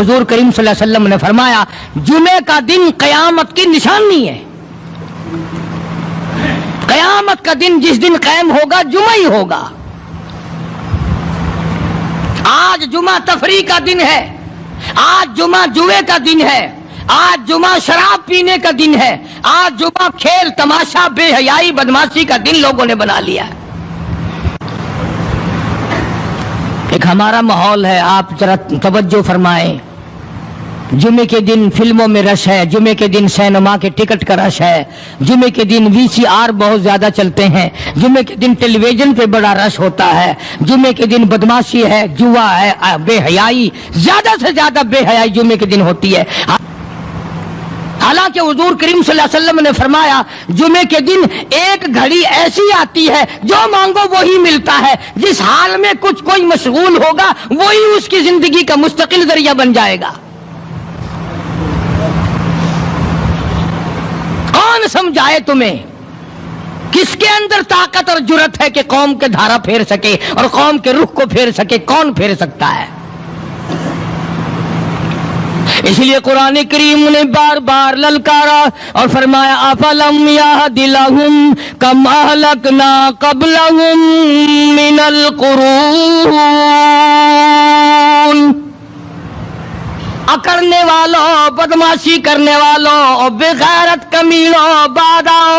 حضور کریم صلی اللہ علیہ وسلم نے فرمایا جمعے کا دن قیامت کی نشانی ہے. قیامت کا دن جس دن قائم ہوگا جمعہ ہی ہوگا. آج جمعہ تفریح کا دن ہے، آج جمعہ جوئے کا دن ہے، آج جمعہ شراب پینے کا دن ہے، آج جمعہ کھیل تماشا بے حیائی بدماشی کا دن لوگوں نے بنا لیا ہے. ایک ہمارا ماحول ہے، آپ ذرا توجہ فرمائیں. جمعے کے دن فلموں میں رش ہے، جمعے کے دن سینما کے ٹکٹ کا رش ہے، جمعے کے دن VCR بہت زیادہ چلتے ہیں، جمعے کے دن ٹیلی ویژن پہ بڑا رش ہوتا ہے، جمعے کے دن بدماشی ہے، جوا ہے، بے حیائی، زیادہ سے زیادہ بے حیائی جمعے کے دن ہوتی ہے. حالانکہ حضور کریم صلی اللہ علیہ وسلم نے فرمایا جمعے کے دن ایک گھڑی ایسی آتی ہے جو مانگو وہی ملتا ہے. جس حال میں کچھ کوئی مشغول ہوگا وہی اس کی زندگی کا مستقل ذریعہ بن جائے گا. کون سمجھائے تمہیں؟ کس کے اندر طاقت اور جرت ہے کہ قوم کے دھارا پھیر سکے اور قوم کے رخ کو پھیر سکے؟ کون پھیر سکتا ہے؟ اس لیے قرآن کریم نے بار بار للکارا اور فرمایا افلم یہد لہم کما اہلکنا قبلہم من القرون. اکڑنے والوں، بدماشی کرنے والوں اور بے غیرت کمینوں، بعد آؤ.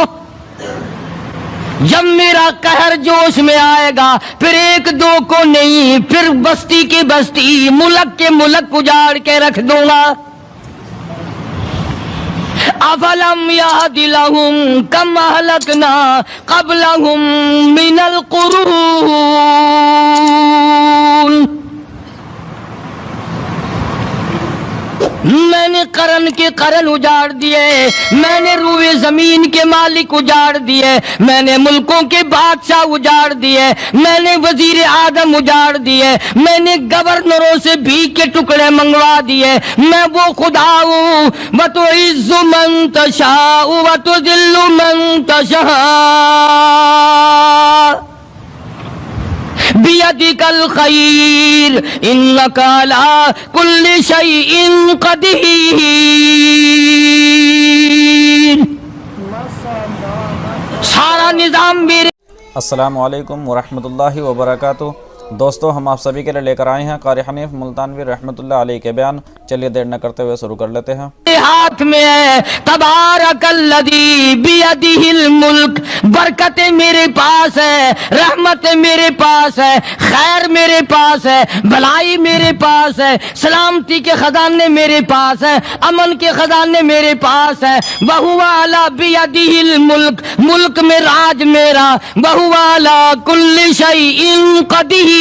جب میرا قہر جوش میں آئے گا پھر ایک دو کو نہیں، پھر بستی کی بستی، ملک کے ملک اجاڑ کے رکھ دوں گا. افلم یہد لہم کم اہلکنا قبلہم من القرون. میں نے قرن کے قرن اجاڑ دیے، میں نے روئے زمین کے مالک اجاڑ دیے، میں نے ملکوں کے بادشاہ اجاڑ دیے، میں نے وزیر اعظم اجاڑ دیے، میں نے گورنروں سے بھیک کے ٹکڑے منگوا دیے. میں وہ خدا ہوں وَتُعِزُّ مَن تَشَاءُ وَتُذِلُّ مَن تَشَاءُ بِيَدِكَ الْخَيْرُ إِنَّكَ عَلَى كُلِّ شَيْءٍ قَدِيرٌ. سارا نظام میرے. السلام علیکم ورحمۃ اللہ وبرکاتہ. دوستو ہم آپ سبھی کے لیے لے کر آئے ہیں قاری حنیف ملتانوی رحمۃ اللہ علیہ کے بیان. چلیے دیر نہ کرتے ہوئے شروع کر لیتے ہیں. ہاتھ میں ہے تبارک الذی بیدہ الملک. برکت میرے پاس ہے، رحمت میرے پاس ہے، خیر میرے پاس ہے، بھلائی میرے پاس ہے، سلامتی کے خزانے میرے پاس ہے، امن کے خزانے میرے پاس ہے. وہو علی بیدہ الملک، ملک میں راج میرا. وہو علی کل شیء قدیر.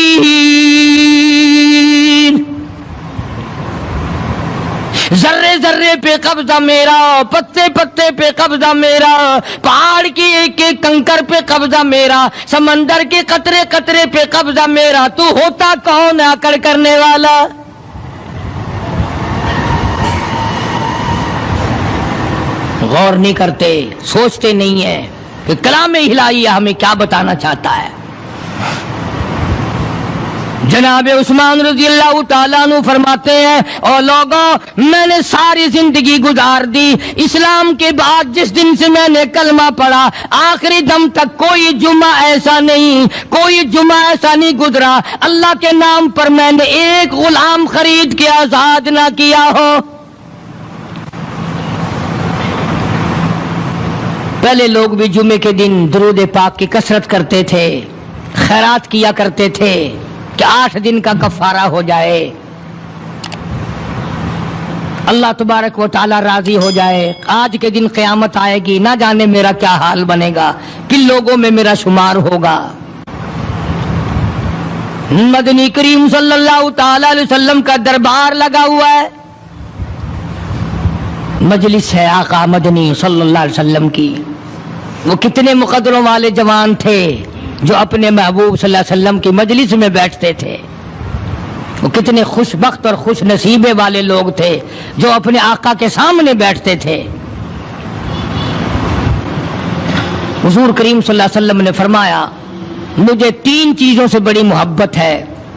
ذرے ذرے پہ قبضہ میرا، پتے پتے پہ قبضہ میرا، پہاڑ کی ایک ایک کنکر پہ قبضہ میرا، سمندر کے قطرے قطرے پہ قبضہ میرا. تو ہوتا کون ہے اکڑ کرنے والا؟ غور نہیں کرتے، سوچتے نہیں ہیں کہ کلام الہیہ ہمیں کیا بتانا چاہتا ہے. جناب عثمان رضی اللہ تعالیٰ عنہ فرماتے ہیں اور لوگوں میں نے ساری زندگی گزار دی اسلام کے بعد جس دن سے میں نے کلمہ پڑھا آخری دم تک کوئی جمعہ ایسا نہیں، کوئی جمعہ ایسا نہیں گزرا اللہ کے نام پر میں نے ایک غلام خرید کے آزاد نہ کیا ہو. پہلے لوگ بھی جمعے کے دن درود پاک کی کثرت کرتے تھے، خیرات کیا کرتے تھے کہ 8 دن کا کفارہ ہو جائے، اللہ تبارک و تعالی راضی ہو جائے. آج کے دن قیامت آئے گی، نہ جانے میرا کیا حال بنے گا، کن لوگوں میں میرا شمار ہوگا. مدنی کریم صلی اللہ تعالی علیہ وسلم کا دربار لگا ہوا ہے، مجلس ہے آقا مدنی صلی اللہ علیہ وسلم کی. وہ کتنے مقدروں والے جوان تھے جو اپنے محبوب صلی اللہ علیہ وسلم کی مجلس میں بیٹھتے تھے. وہ کتنے خوش بخت اور خوش نصیبے والے لوگ تھے جو اپنے آقا کے سامنے بیٹھتے تھے. حضور کریم صلی اللہ علیہ وسلم نے فرمایا مجھے 3 چیزوں سے بڑی محبت ہے.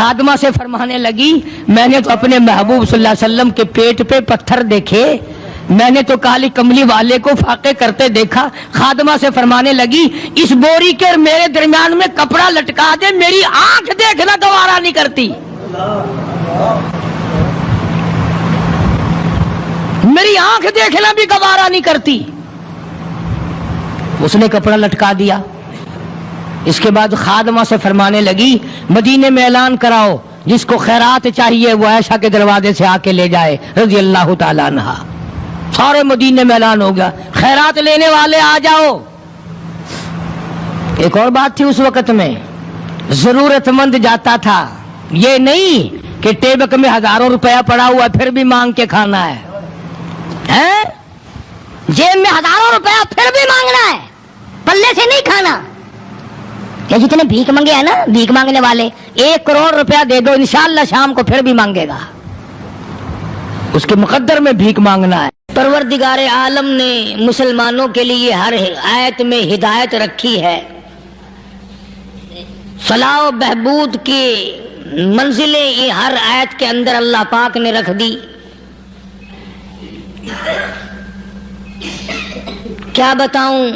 خادمہ سے فرمانے لگی میں نے تو اپنے محبوب صلی اللہ علیہ وسلم کے پیٹ پہ پتھر دیکھے، میں نے تو کالی کملی والے کو فاقے کرتے دیکھا۔ خادمہ سے فرمانے لگی اس بوری کے اور میرے درمیان میں کپڑا لٹکا دے، میری آنکھ دیکھنا گوارا نہیں کرتی، میری آنکھ دیکھنا بھی گوارا نہیں کرتی۔ اس نے کپڑا لٹکا دیا۔ اس کے بعد خادمہ سے فرمانے لگی مدینے میں اعلان کراؤ جس کو خیرات چاہیے وہ عائشہ کے دروازے سے آ کے لے جائے رضی اللہ تعالیٰ عنہ۔ سارے مدینے میں اعلان ہو گیا خیرات لینے والے آ جاؤ۔ ایک اور بات تھی اس وقت میں، ضرورت مند جاتا تھا، یہ نہیں کہ ٹیبک میں ہزاروں روپیہ پڑا ہوا پھر بھی مانگ کے کھانا ہے، جیب میں ہزاروں روپیہ پھر بھی مانگنا ہے، پلے سے نہیں کھانا۔ کہ جتنے بھیک مانگے ہیں نا بھیک مانگنے والے، 1 کروڑ روپیہ دے دو انشاءاللہ شام کو پھر بھی مانگے گا، اس کے مقدر میں بھیک مانگنا ہے۔ پروردگار عالم نے مسلمانوں کے لیے ہر آیت میں ہدایت رکھی ہے، فلاح و بہبود کی منزلیں یہ ہر آیت کے اندر اللہ پاک نے رکھ دی۔ کیا بتاؤں،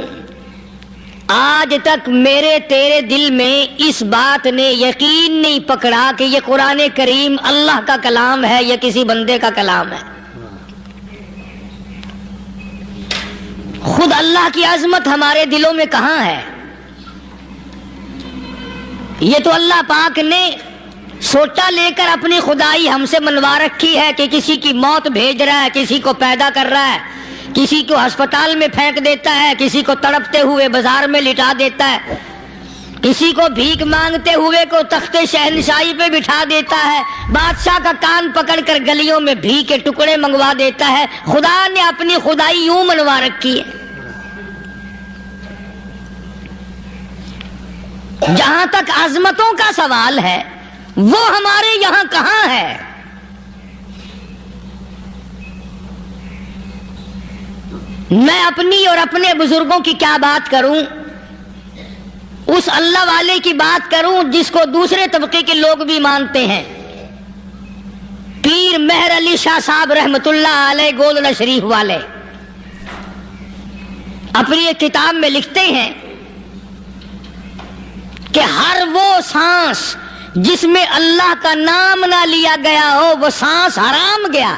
آج تک میرے تیرے دل میں اس بات نے یقین نہیں پکڑا کہ یہ قرآن کریم اللہ کا کلام ہے یا کسی بندے کا کلام ہے۔ خود اللہ کی عظمت ہمارے دلوں میں کہاں ہے؟ یہ تو اللہ پاک نے سوٹا لے کر اپنی خدائی ہم سے منوا رکھی ہے کہ کسی کی موت بھیج رہا ہے، کسی کو پیدا کر رہا ہے، کسی کو ہسپتال میں پھینک دیتا ہے، کسی کو تڑپتے ہوئے بازار میں لٹا دیتا ہے، کسی کو بھیک مانگتے ہوئے کو تخت شہنشاہی پہ بٹھا دیتا ہے، بادشاہ کا کان پکڑ کر گلیوں میں بھیک کے ٹکڑے منگوا دیتا ہے۔ خدا نے اپنی خدائی یوں منوا رکھی ہے۔ جہاں تک عظمتوں کا سوال ہے وہ ہمارے یہاں کہاں ہے؟ میں اپنی اور اپنے بزرگوں کی کیا بات کروں، اس اللہ والے کی بات کروں جس کو دوسرے طبقے کے لوگ بھی مانتے ہیں۔ پیر مہر علی شاہ صاحب رحمت اللہ علیہ گولڈا شریف والے اپنی ایک کتاب میں لکھتے ہیں کہ ہر وہ سانس جس میں اللہ کا نام نہ لیا گیا ہو وہ سانس حرام گیا۔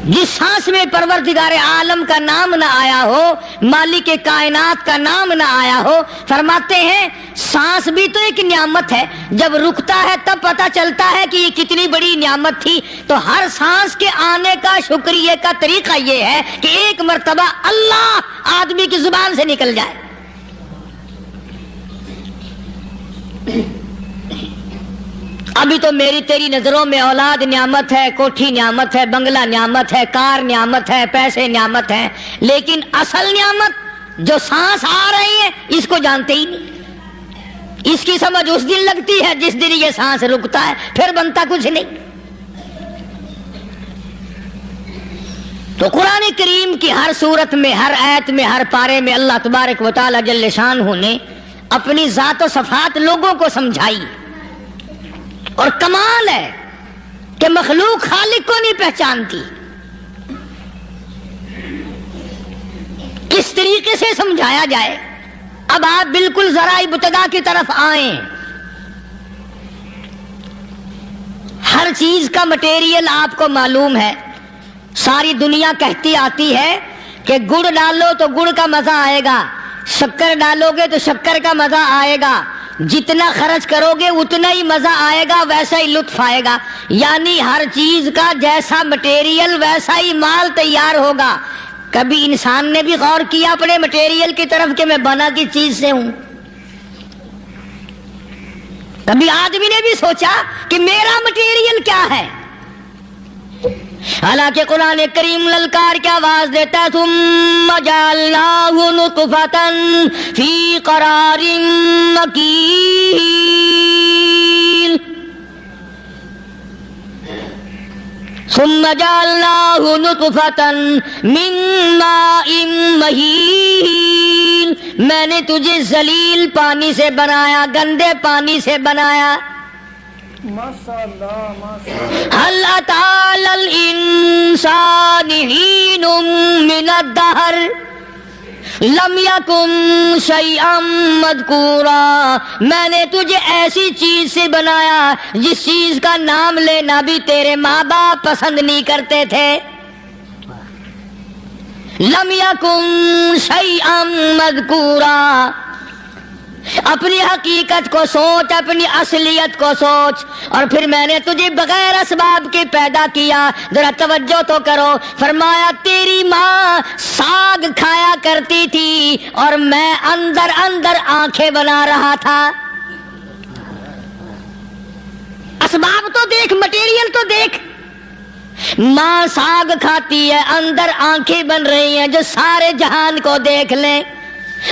جس سانس میں پروردگار عالم کا نام نہ آیا ہو، مالک کائنات کا نام نہ آیا ہو، فرماتے ہیں سانس بھی تو ایک نعمت ہے، جب رکتا ہے تب پتہ چلتا ہے کہ یہ کتنی بڑی نعمت تھی۔ تو ہر سانس کے آنے کا شکریہ کا طریقہ یہ ہے کہ ایک مرتبہ اللہ آدمی کی زبان سے نکل جائے۔ ابھی تو میری تیری نظروں میں اولاد نعمت ہے، کوٹھی نعمت ہے، بنگلہ نعمت ہے، کار نعمت ہے، پیسے نعمت ہے، لیکن اصل نعمت جو سانس آ رہی ہے اس کو جانتے ہی نہیں۔ اس کی سمجھ اس دن لگتی ہے جس دن یہ سانس رکتا ہے، پھر بنتا کچھ نہیں۔ تو قرآن کریم کی ہر صورت میں، ہر آیت میں، ہر پارے میں اللہ تبارک و تعالی جل شانہ نے اپنی ذات و صفات لوگوں کو سمجھائی۔ اور کمال ہے کہ مخلوق خالق کو نہیں پہچانتی۔ کس طریقے سے سمجھایا جائے؟ اب آپ بالکل ذرا ابتدا کی طرف آئیں۔ ہر چیز کا مٹیریل آپ کو معلوم ہے۔ ساری دنیا کہتی آتی ہے کہ گڑ ڈالو تو گڑ کا مزہ آئے گا، شکر ڈالو گے تو شکر کا مزہ آئے گا، جتنا خرچ کرو گے اتنا ہی مزہ آئے گا، ویسا ہی لطف آئے گا۔ یعنی ہر چیز کا جیسا مٹیریل ویسا ہی مال تیار ہوگا۔ کبھی انسان نے بھی غور کیا اپنے مٹیریل کی طرف کہ میں بنا کس چیز سے ہوں؟ کبھی آدمی نے بھی سوچا کہ میرا مٹیریل کیا ہے؟ حالانکہ قرآن کریم للکار کی آواز دیتا ہے ثم جعلناہ نطفۃ فی قرار مکین، ثم جعلناہ نطفۃ من ماء مہین میں نے تجھے ذلیل پانی سے بنایا، گندے پانی سے بنایا۔ هل أتى على الإنسان حين من الدهر لم يكن شيئا مذكورا، میں نے تجھے ایسی چیز سے بنایا جس چیز کا نام لینا بھی تیرے ماں باپ پسند نہیں کرتے تھے۔ لم يكن شيئا مذكورا، اپنی حقیقت کو سوچ، اپنی اصلیت کو سوچ۔ اور پھر میں نے تجھے بغیر اسباب کے پیدا کیا، ذرا توجہ تو کرو۔ فرمایا تیری ماں ساگ کھایا کرتی تھی اور میں اندر اندر آنکھیں بنا رہا تھا۔ اسباب تو دیکھ، مٹیریل تو دیکھ۔ ماں ساگ کھاتی ہے، اندر آنکھیں بن رہی ہیں جو سارے جہان کو دیکھ لیں۔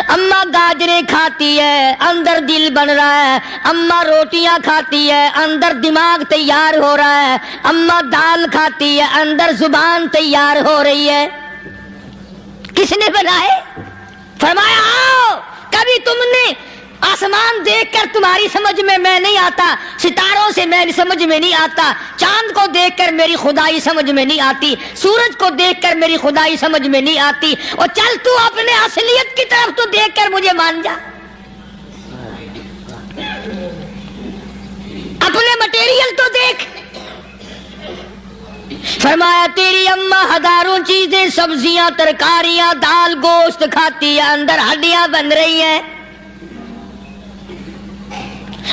اماں گاجریں کھاتی ہے، اندر دل بن رہا ہے۔ اماں روٹیاں کھاتی ہے، اندر دماغ تیار ہو رہا ہے۔ اماں دال کھاتی ہے، اندر زبان تیار ہو رہی ہے۔ کس نے بنائے؟ فرمایا آؤ، کبھی تم نے آسمان دیکھ کر تمہاری سمجھ میں نہیں آتا، ستاروں سے میری سمجھ میں نہیں آتا، چاند کو دیکھ کر میری خدائی سمجھ میں نہیں آتی، سورج کو دیکھ کر میری خدائی سمجھ میں نہیں آتی۔ اور چل تو اپنے اصلیت کی طرف تو دیکھ کر مجھے مان جا، اپنے مٹیریل تو دیکھ۔ فرمایا تیری اماں ہزاروں چیزیں، سبزیاں، ترکاریاں، دال، گوشت کھاتی ہے، اندر ہڈیاں بن رہی ہیں۔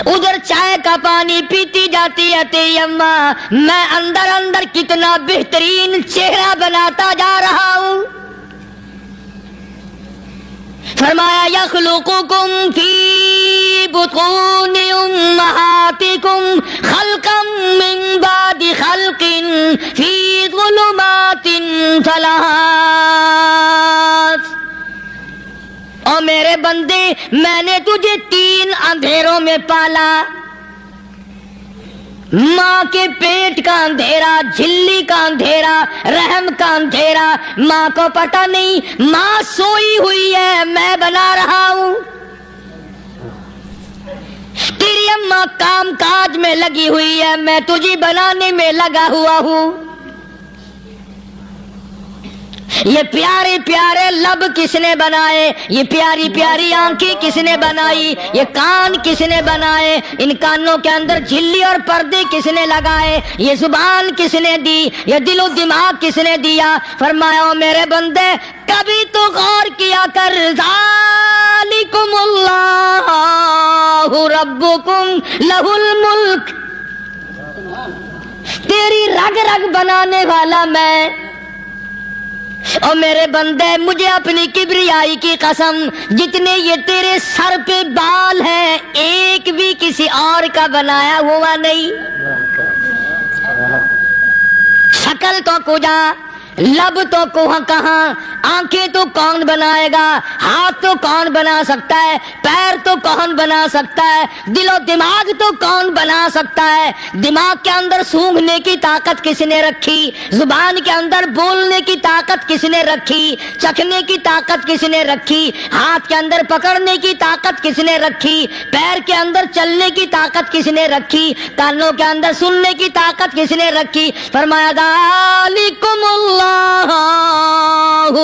ادھر چائے کا پانی پیتی جاتی ہے تیری اماں، میں اندر اندر کتنا بہترین چہرہ بناتا جا رہا ہوں۔ فرمایا یخلقکم فی بطون امہاتکم خلقا من بعد خلق فی ظلمات ثلاث، اور میرے بندے میں نے تجھے 3 اندھیروں میں پالا۔ ماں کے پیٹ کا اندھیرا، جھلی کا اندھیرا، رحم کا اندھیرا، ماں کو پتہ نہیں، ماں سوئی ہوئی ہے، میں بنا رہا ہوں۔ تیری اماں کام کاج میں لگی ہوئی ہے، میں تجھے بنانے میں لگا ہوا ہوں۔ یہ پیارے پیارے لب کس نے بنائے؟ یہ پیاری پیاری آنکھیں کس نے بنائی؟ یہ کان کس نے بنائے؟ ان کانوں کے اندر جھلی اور پردے کس نے لگائے؟ یہ زبان کس نے دی؟ یہ دل و دماغ کس نے دیا؟ فرمایا میرے بندے کبھی تو غور کیا کر، ذالکم اللہ ربکم لہ الملک، تیری رگ رگ بنانے والا میں۔ اور میرے بندے مجھے اپنی کبریائی کی قسم، جتنے یہ تیرے سر پہ بال ہیں ایک بھی کسی اور کا بنایا ہوا نہیں۔ شکل تو کجا، لب تو کہاں، آنکھیں تو کون بنائے گا، ہاتھ تو کون بنا سکتا ہے، پیر تو کون بنا سکتا ہے، دل و دماغ تو کون بنا سکتا ہے؟ دماغ کے اندر سونگھنے کی طاقت کس نے رکھی؟ زبان کے اندر بولنے کی طاقت کس نے رکھی؟ چکھنے کی طاقت کس نے رکھی؟ ہاتھ کے اندر پکڑنے کی طاقت کس نے رکھی؟ پیر کے اندر چلنے کی طاقت کس نے رکھی؟ کانوں کے اندر سننے کی طاقت کس نے رکھی؟ فرمایا ذالکم اللہ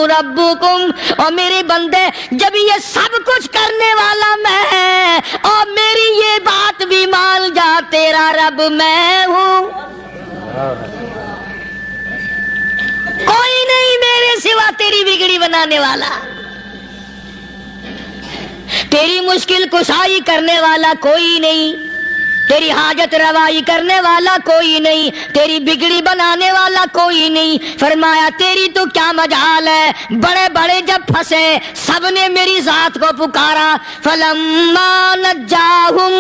ربکم، اور میرے بندے جب یہ سب کچھ کرنے والا میں اور میری یہ بات بھی مان جا تیرا رب میں ہوں، کوئی نہیں میرے سوا تیری بگڑی بنانے والا، تیری مشکل کشائی کرنے والا کوئی نہیں، تیری حاجت روائی کرنے والا کوئی نہیں، تیری بگڑی بنانے والا کوئی نہیں۔ فرمایا تیری تو کیا مجال ہے، بڑے بڑے جب پھنسے سب نے میری ذات کو پکارا، فلما نجاہم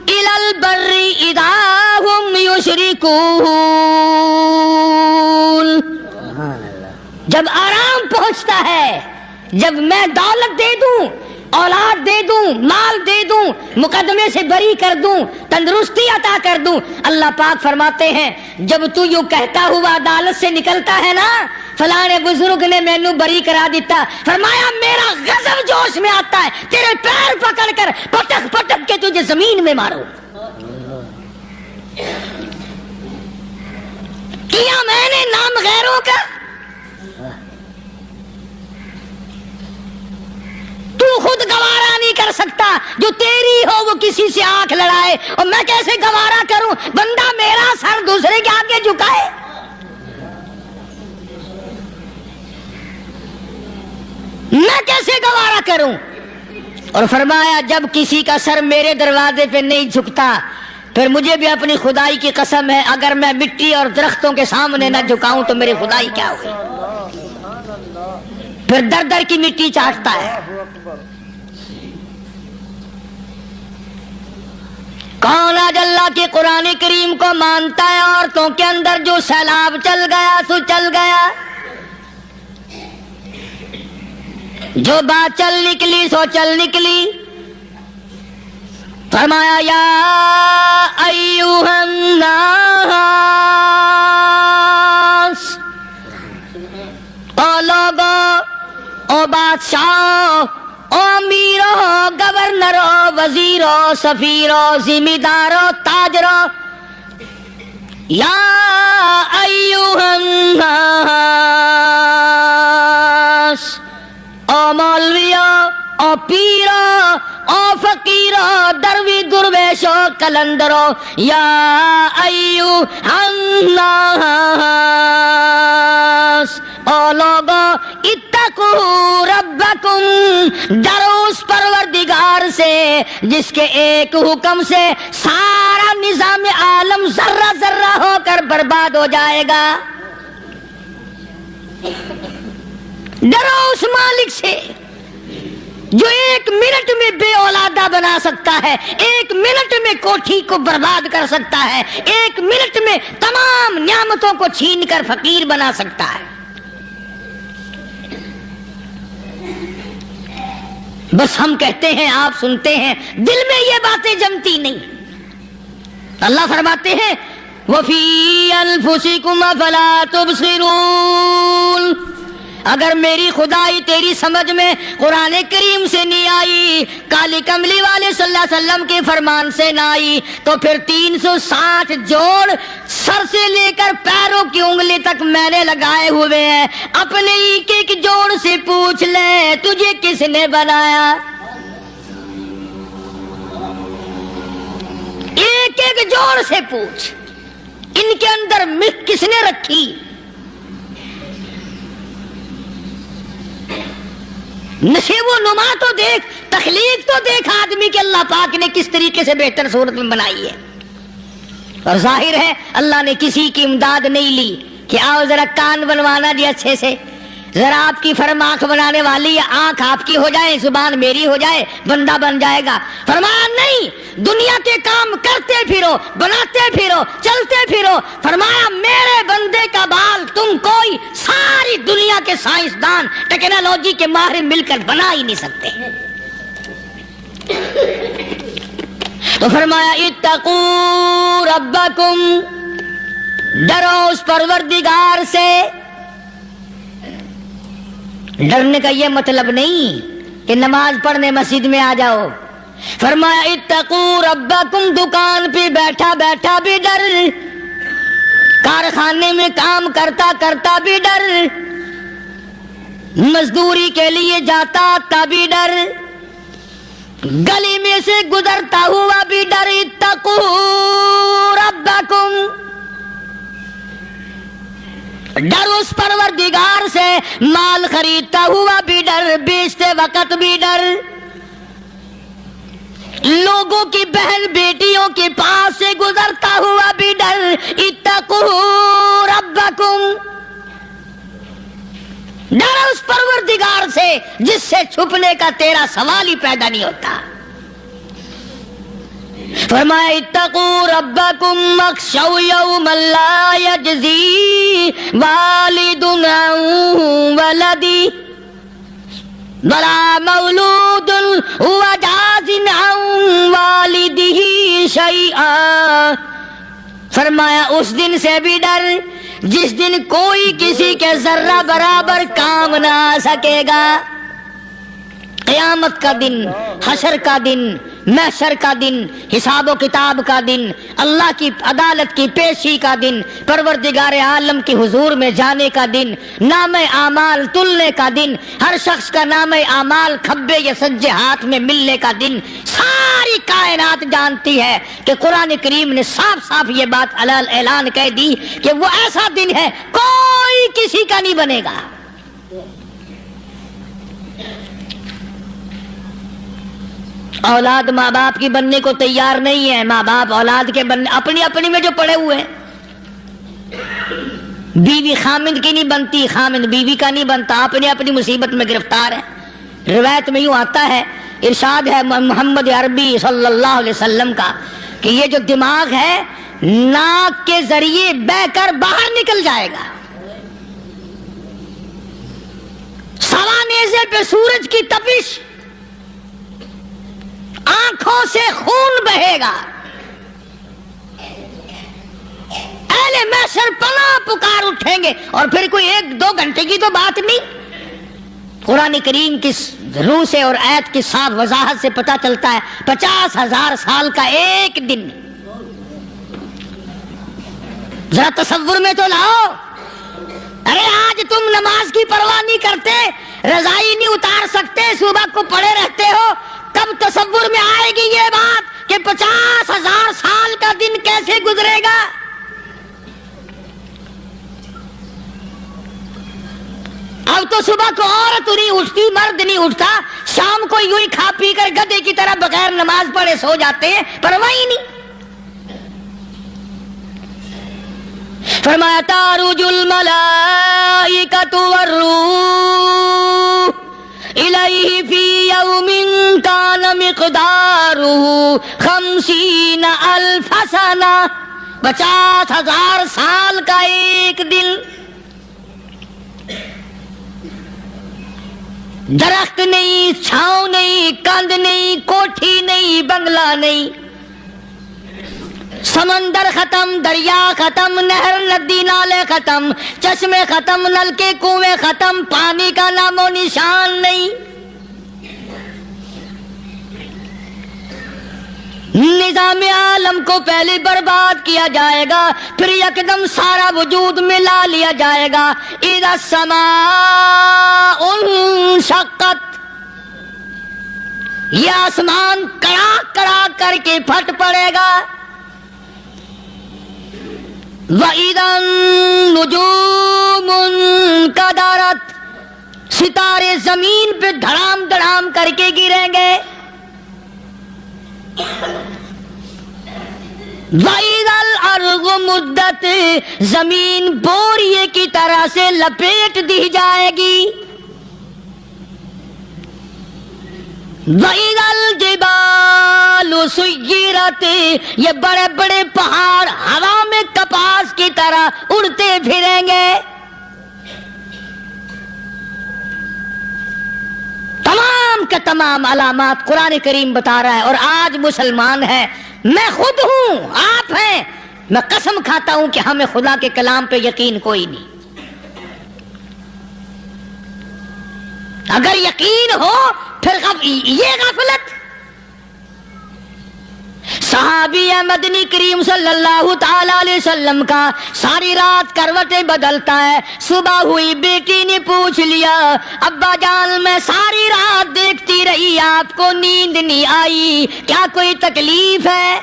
الی البر اذا ہم یشرکون، جب آرام پہنچتا ہے، جب میں دولت دے دوں، اولاد دے دوں، مال دے دوں، مقدمے سے بری کر دوں، تندرستی عطا کر دوں، اللہ پاک فرماتے ہیں جب تو یوں کہتا ہوا عدالت سے نکلتا ہے نا، فلاں بزرگ نے مینوں بری کرا دیتا. فرمایا میرا غضب جوش میں آتا ہے تیرے پیر پکڑ کر پٹک پٹک کے تجھے زمین میں مارو. کیا میں نے نام غیروں کا؟ تو خود گوارا نہیں کر سکتا جو تیری ہو وہ کسی سے آنکھ لڑائے, اور میں کیسے گوارا کروں بندہ میرا سر دوسرے کے آگے جھکائے؟ میں کیسے گوارا کروں؟ اور فرمایا جب کسی کا سر میرے دروازے پہ نہیں جھکتا پھر مجھے بھی اپنی خدائی کی قسم ہے اگر میں مٹی اور درختوں کے سامنے نہ جھکاؤں تو میری خدائی کیا ہوگی؟ پھر در در کی مٹی چاٹتا ہے. کون آج اللہ کے قرآن کریم کو مانتا ہے؟ عورتوں کے اندر جو سیلاب چل گیا سو چل گیا, جو بات چل نکلی سو چل نکلی. فرمایا یا ایھا الناس, او لوگو, او بادشاہ, او امیرو, گورنرو, وزیرو, سفیرو, ذمہ تاجرو, یا ایھا الناس, او مولویو, او پیرو, او فقیرو, دروی درویشو, کلندرو, یا ایھا الناس, او لوگو اتقوا ربکم, ڈرو اس پروردگار سے جس کے ایک حکم سے سارا نظام عالم ذرہ ذرہ ہو کر برباد ہو جائے گا. ڈرو اس مالک سے جو ایک منٹ میں بے اولادہ بنا سکتا ہے, ایک منٹ میں کوٹھی کو برباد کر سکتا ہے, ایک منٹ میں تمام نعمتوں کو چھین کر فقیر بنا سکتا ہے. بس ہم کہتے ہیں آپ سنتے ہیں, دل میں یہ باتیں جمتی نہیں. اللہ فرماتے ہیں وَفِي أَنفُسِكُمْ أَفَلَا تُبْصِرُونَ, اگر میری خدائی تیری سمجھ میں قرآن کریم سے نہیں آئی, کالی کملی والے صلی اللہ علیہ وسلم کے فرمان سے نہ آئی, تو پھر 360 جوڑ سر سے لے کر پیروں کی انگلی تک میں نے لگائے ہوئے ہیں. اپنے ایک ایک جوڑ سے پوچھ لے تجھے کس نے بنایا؟ ایک ایک جوڑ سے پوچھ, ان کے اندر مکھ کس نے رکھی؟ نشیب و نما تو دیکھ, تخلیق تو دیکھ آدمی کے اللہ پاک نے کس طریقے سے بہتر صورت میں بنائی ہے. اور ظاہر ہے اللہ نے کسی کی امداد نہیں لی کہ آؤ ذرا کان بنوانا جی اچھے سے, ذرا آپ کی فرم آنکھ بنانے والی ہے, آنکھ آپ کی ہو جائے, زبان میری ہو جائے, بندہ بن جائے گا. فرمایا نہیں, دنیا کے کام کرتے پھرو, بناتے پھرو, چلتے پھرو. فرمایا میرے بندے کا بال تم کوئی ساری دنیا کے سائنسدان ٹیکنالوجی کے ماہر مل کر بنا ہی نہیں سکتے. تو فرمایا اتقوا ربکم, ڈرو اس پروردگار سے. ڈرنے کا یہ مطلب نہیں کہ نماز پڑھنے مسجد میں آ جاؤ. فرمایا اتقوا ربکم, دکان پہ بیٹھا بیٹھا بھی ڈر, کارخانے میں کام کرتا کرتا بھی ڈر, مزدوری کے لیے جاتا تب بھی ڈر, گلی میں سے گزرتا ہوا بھی ڈر. اتقوا ربکم, ڈر اس پروردگار سے. مال خریدتا ہوا بھی ڈر, بیچتے وقت بھی ڈر, لوگوں کی بہن بیٹیوں کے پاس سے گزرتا ہوا بھی ڈر. اتقوا ربکم, ڈر اس پروردگار سے جس سے چھپنے کا تیرا سوال ہی پیدا نہیں ہوتا. فرمایا اتقوا ربکم واخشوا یوما لا یجزی والد عن ولدہ ولا مولود هو جاز عن والدہ شیئا. فرمایا اس دن سے بھی ڈر جس دن کوئی کسی کے ذرہ برابر کام نہ آ سکے گا، قیامت کا دن، حشر کا دن، محشر کا دن، حساب و کتاب کا دن، اللہ کی عدالت کی پیشی کا دن، پروردگار عالم کی حضور میں جانے کا دن، نام اعمال تلنے کا دن، ہر شخص کا نام اعمال کھبے یا سجے ہاتھ میں ملنے کا دن، ساری کائنات جانتی ہے کہ قرآن کریم نے صاف صاف یہ بات اعلان کہہ دی کہ وہ ایسا دن ہے کوئی کسی کا نہیں بنے گا۔ اولاد ماں باپ کی بننے کو تیار نہیں ہے، ماں باپ اولاد کے بننے اپنی اپنی میں جو پڑے ہوئے ہیں۔ بیوی خامند کی نہیں بنتی، خامند بیوی کا نہیں بنتا، اپنی اپنی مصیبت میں گرفتار ہے۔ روایت میں یوں آتا ہے، ارشاد ہے محمد عربی صلی اللہ علیہ وسلم کا کہ یہ جو دماغ ہے ناک کے ذریعے بہ کر باہر نکل جائے گا، سوا نیزے پہ سورج کی تپش، آنکھوں سے خون بہے گا، اہل محشر پناہ پکار اٹھیں گے، اور پھر کوئی 1-2 گھنٹے کی تو بات نہیں۔ قرآن کریم کی روح سے اور آیت کی صاف وضاحت سے پتہ چلتا ہے 50,000 سال کا ایک دن۔ ذرا تصور میں تو لاؤ، ارے آج تم نماز کی پرواہ نہیں کرتے، رضائی نہیں اتار سکتے، صبح کو پڑے رہتے ہو، کب تصور میں آئے گی یہ بات کہ 50,000 سال کا دن کیسے گزرے گا؟ اب تو صبح کو عورت نہیں اٹھتی، مرد نہیں اٹھتا، شام کو یوں ہی کھا پی کر گدھے کی طرح بغیر نماز پڑھے سو جاتے ہیں، پرواہ ہی نہیں۔ فرمایا تعرج الملائکۃ والروح الیہ فی یوم کان مقدارہ 50,000 سنہ، 50,000 سال کا ایک دن۔ درخت نہیں، چھاؤں نہیں، کند نہیں، کوٹھی نہیں، بنگلہ نہیں، سمندر ختم، دریا ختم، نہر ندی نالے ختم، چشمے ختم، نلکے کنویں ختم، پانی کا نام و نشان نہیں۔ نظام عالم کو پہلے برباد کیا جائے گا، پھر یکدم سارا وجود ملا لیا جائے گا۔ اذا السماء انشقت، یہ آسمان کڑاک کڑاک کر کے پھٹ پڑے گا۔ وَإِذَا النُّجُومُ انْكَدَرَتْ، ستارے زمین پہ دھڑام دھڑام کر کے گریں گے۔ وَإِذَا الْأَرْضُ مُدَّتْ، زمین بوریے کی طرح سے لپیٹ دی جائے گی۔ وَإِذَا الْجِبَالُ سُيِّرَتْ، یہ بڑے بڑے پہاڑ ہوا میں کپاس کی طرح اڑتے پھریں گے۔ تمام کے تمام علامات قرآن کریم بتا رہا ہے، اور آج مسلمان ہے، میں خود ہوں، آپ ہیں، میں قسم کھاتا ہوں کہ ہمیں خدا کے کلام پہ یقین کوئی نہیں۔ اگر یقین ہو پھر یہ غفلت۔ صحابی مدنی کریم صلی اللہ تعالی علیہ وسلم کا ساری رات کروٹیں بدلتا ہے، صبح ہوئی بیٹی نے پوچھ لیا، ابا جان میں ساری رات دیکھتی رہی، آپ کو نیند نہیں آئی، کیا کوئی تکلیف ہے؟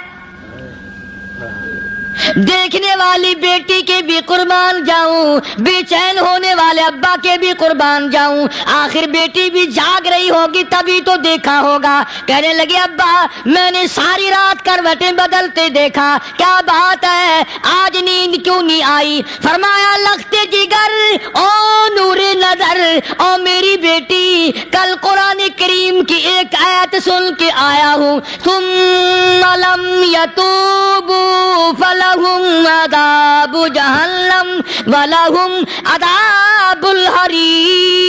دیکھنے والی بیٹی کے بھی قربان جاؤں، بے چین ہونے والے ابا کے بھی قربان جاؤں، آخر بیٹی بھی جاگ رہی ہوگی تبھی تو دیکھا ہوگا۔ کہنے لگے ابا میں نے ساری رات کروٹیں بدلتے دیکھا، کیا بات ہے، آج نیند کیوں نہیں آئی؟ فرمایا لختے جگر او نور نظر، او میری بیٹی کل قرآن کریم کی ایک آیت سن کے آیا ہوں، ثم لم یتوبوا فلہم عذاب جہنم ولہم عذاب الحریق۔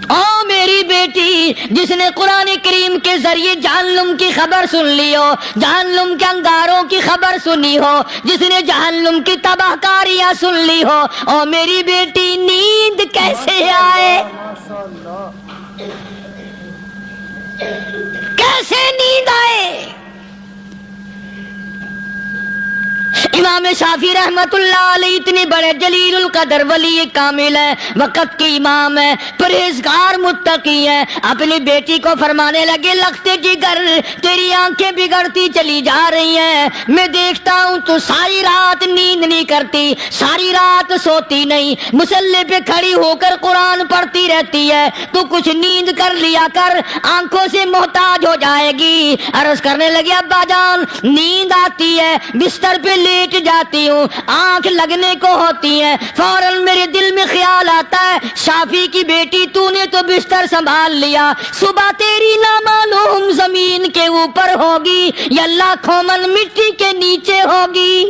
او میری بیٹی جس نے قرآن کریم کے ذریعے جہنم کی خبر سن لی ہو، جہنم کے انگاروں کی خبر سنی ہو، جس نے جہنم کی تباہ کاریاں سن لی ہو، او میری بیٹی نیند کیسے آئے؟ کیسے نیند آئے؟ امام شافعی رحمت اللہ علیہ اتنے بڑے جلیل القدر ولی کامل ہے، وقت کے امام ہے، پرہیزگار متقی ہے، اپنی بیٹی کو فرمانے لگے لگتے جگر تیری آنکھیں بگڑتی چلی جا رہی ہیں، میں دیکھتا ہوں تو ساری رات نیند نہیں کرتی، ساری رات سوتی نہیں، مصلی پہ کھڑی ہو کر قرآن پڑھتی رہتی ہے، تو کچھ نیند کر لیا کر، آنکھوں سے محتاج ہو جائے گی۔ عرض کرنے لگے ابا جان نیند آتی ہے، بستر پہ لیٹ جاتی ہوں، آنکھ لگنے کو ہوتی ہے، فوراً میرے دل میں خیال آتا ہے شافی کی بیٹی تو نے تو بستر سنبھال لیا، صبح تیری نامعلوم زمین کے اوپر ہوگی یا لاکھوں من مٹی کے نیچے ہوگی۔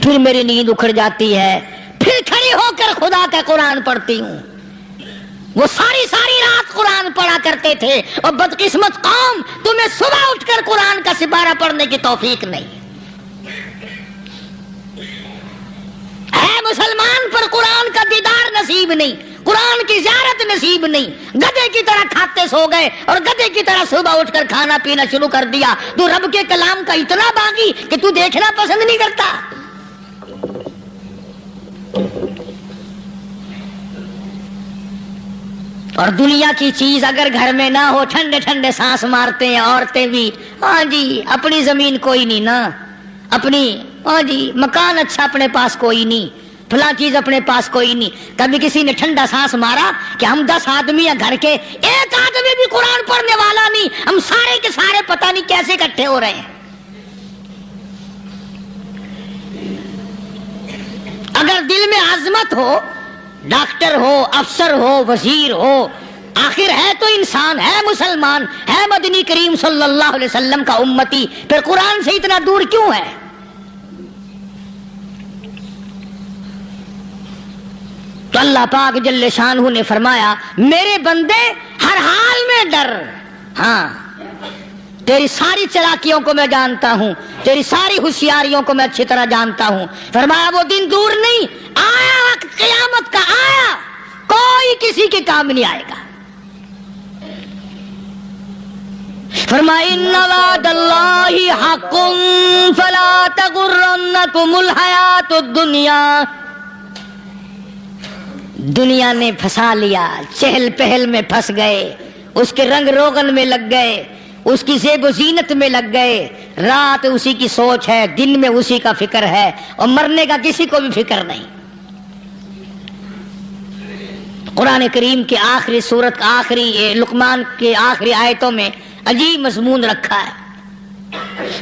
پھر میری نیند اکھڑ جاتی ہے، پھر کھڑی ہو کر خدا کا قرآن پڑھتی ہوں۔ وہ ساری رات قرآن پڑھا کرتے تھے، اور بدقسمت قوم تمہیں صبح اٹھ کر قرآن کا سپارہ پڑھنے کی توفیق نہیں ہے۔ مسلمان پر قرآن کا دیدار نصیب نہیں، قرآن کی زیارت نصیب نہیں، گدھے کی طرح کھاتے سو گئے اور گدھے کی طرح صبح اٹھ کر کھانا پینا شروع کر دیا۔ تو رب کے کلام کا اتنا باغی کہ تو دیکھنا پسند نہیں کرتا۔ اور دنیا کی چیز اگر گھر میں نہ ہو، ٹھنڈے ٹھنڈے سانس مارتے ہیں عورتیں بھی، ہاں جی اپنی زمین کوئی نہیں نا، اپنی ہاں جی مکان اچھا اپنے پاس کوئی نہیں، فلاں چیز اپنے پاس کوئی نہیں۔ کبھی کسی نے ٹھنڈا سانس مارا کہ ہم 10 آدمی ہیں گھر کے، ایک آدمی بھی قرآن پڑھنے والا نہیں، ہم سارے کے سارے پتہ نہیں کیسے اکٹھے ہو رہے ہیں۔ اگر دل میں عظمت ہو، ڈاکٹر ہو، افسر ہو، وزیر ہو، آخر ہے تو انسان، ہے مسلمان، ہے مدنی کریم صلی اللہ علیہ وسلم کا امتی، پھر قرآن سے اتنا دور کیوں ہے؟ تو اللہ پاک جل شانہ نے فرمایا میرے بندے ہر حال میں ڈر، ہاں تیری ساری چلاکیوں کو میں جانتا ہوں، تیری ساری ہوشیاریوں کو میں اچھی طرح جانتا ہوں۔ فرمایا وہ دن دور نہیں، آیا وقت قیامت کا، آیا، کوئی کسی کے کام نہیں آئے گا۔ فرمایا ان وعد اللہ حق فلا تغرنکم الحیات الدنیا۔ دنیا نے پھنسا لیا، چہل پہل میں پھنس گئے، اس کے رنگ روغن میں لگ گئے، اس کی زیب و زینت میں لگ گئے، رات اسی کی سوچ ہے، دن میں اسی کا فکر ہے، اور مرنے کا کسی کو بھی فکر نہیں۔ قرآن کریم کے آخری سورت آخری لقمان کے آخری آیتوں میں عجیب مضمون رکھا ہے۔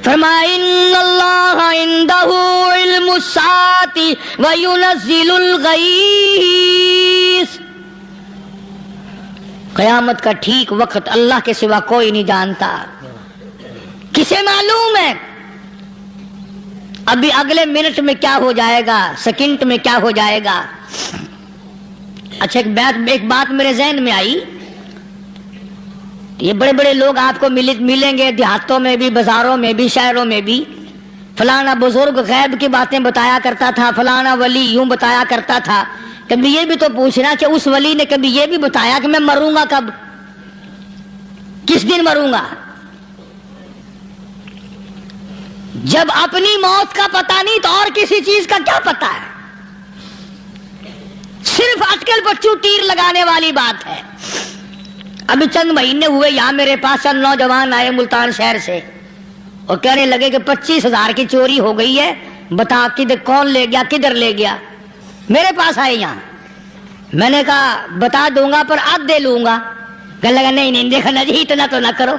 فرمایا ان اللہ عندہ علم الساعۃ وینزل الغیث۔ قیامت کا ٹھیک وقت اللہ کے سوا کوئی نہیں جانتا، کسے معلوم ہے ابھی اگلے منٹ میں کیا ہو جائے گا، سیکنڈ میں کیا ہو جائے گا۔ اچھا ایک بات میرے ذہن میں آئی، یہ بڑے بڑے لوگ آپ کو ملیں گے دیہاتوں میں بھی، بازاروں میں بھی، شہروں میں بھی، فلانا بزرگ غیب کی باتیں بتایا کرتا تھا، فلانا ولی یوں بتایا کرتا تھا۔ کبھی یہ بھی تو پوچھنا کہ اس ولی نے کبھی یہ بھی بتایا کہ میں مروں گا کب، کس دن مروں گا؟ جب اپنی موت کا پتہ نہیں تو اور کسی چیز کا کیا پتہ ہے؟ صرف اٹکل بچوں تیر لگانے والی بات ہے۔ ابھی چند مہینے ہوئے یہاں میرے پاس چند نوجوان آئے ملتان شہر سے، اور کہنے لگے کہ 25,000 کی چوری ہو گئی ہے، بتا کدھر کون لے گیا، کدھر لے گیا۔ میرے پاس آئے یہاں، میں نے کہا بتا دوں گا پر اب دے لوں گا۔ کہنے لگا نہیں نہیں دیکھا نا جی اتنا تو نہ کرو۔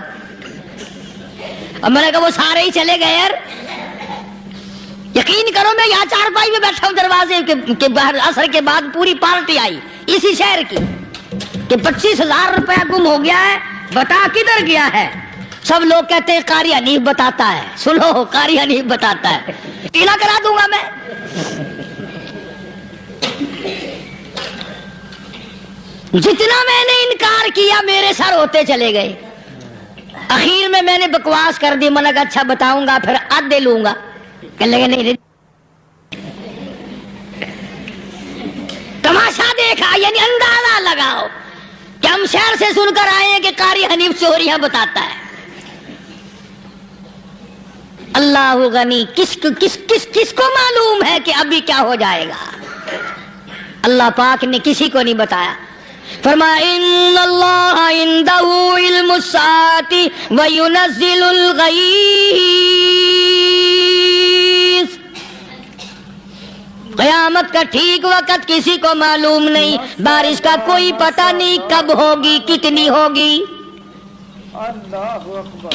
اور میں نے کہا وہ سارے ہی چلے گئے یار، یقین کرو میں یہاں چارپائی میں بیٹھا ہوں دروازے کے باہر، عصر کے بعد پوری پارٹی آئی اسی شہر کی کہ 25,000 روپیہ گم ہو گیا ہے، بتا کدھر گیا ہے۔ سب لوگ کہتے ہیں قاری حنیف بتاتا ہے، سنو قاری حنیف بتاتا ہے، ٹیلا کرا دوں گا میں۔ جتنا میں نے انکار کیا میرے سر ہوتے چلے گئے. اخیر میں نے بکواس کر دی. میں نے کہا اچھا بتاؤں گا پھر آدھے لوں گا. کہنے لگے نہیں. تماشا دیکھا یعنی اندازہ لگاؤ کہ ہم شہر سے سن کر آئے ہیں کہ قاری حنیف چوریاں بتاتا ہے. اللہ غنی کس کو معلوم ہے کہ ابھی کیا ہو جائے گا. اللہ پاک نے کسی کو نہیں بتایا. فرمایا ان اللہ عنده علم الساعة وینزل الغیث. قیامت کا ٹھیک وقت کسی کو معلوم نہیں. بارش کا کوئی پتہ نہیں کب ہوگی کتنی ہوگی. اللہ اکبر.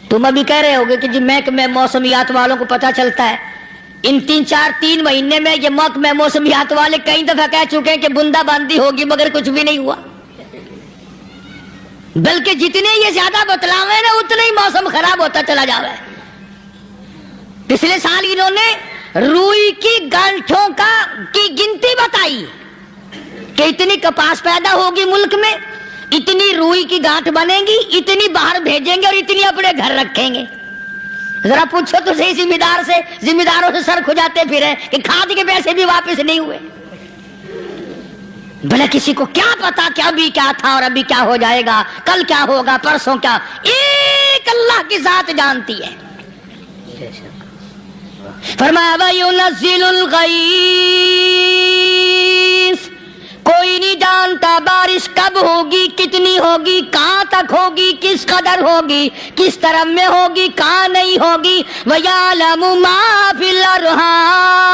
تم ابھی کہہ رہے ہوگے کہ جی محکمہ موسمیات والوں کو پتہ چلتا ہے. ان 3 مہینے میں یہ محکمہ موسمیات والے کئی دفعہ کہہ چکے ہیں کہ بندہ باندی ہوگی مگر کچھ بھی نہیں ہوا. بلکہ جتنے یہ زیادہ بتلاوے نا اتنا ہی موسم خراب ہوتا چلا جا رہا ہے. پچھلے سال انہوں نے روئی کی گانٹھوں کی گنتی بتائی کہ اتنی کپاس پیدا ہوگی ملک میں, اتنی روئی کی گانٹھ بنے گی, اتنی باہر بھیجیں گے اور اتنی اپنے گھر رکھیں گے. ذرا پوچھو تو صحیح ذمہ داروں سے سر کھجاتے پھرے کہ کھاد کے پیسے بھی واپس نہیں ہوئے. بھلے کسی کو کیا پتا کہ ابھی کیا تھا اور ابھی کیا ہو جائے گا, کل کیا ہوگا, پرسوں کیا. ایک اللہ کی ذات جانتی ہے. فرمایا وَيُنَزِّلُ الْغَيْثَ. کوئی نہیں جانتا بارش کب ہوگی, کتنی ہوگی, کہاں تک ہوگی, کس قدر ہوگی, کس طرف میں ہوگی, کہاں نہیں ہوگی. وَيَعْلَمُ مَا فِي الْأَرْحَامِ.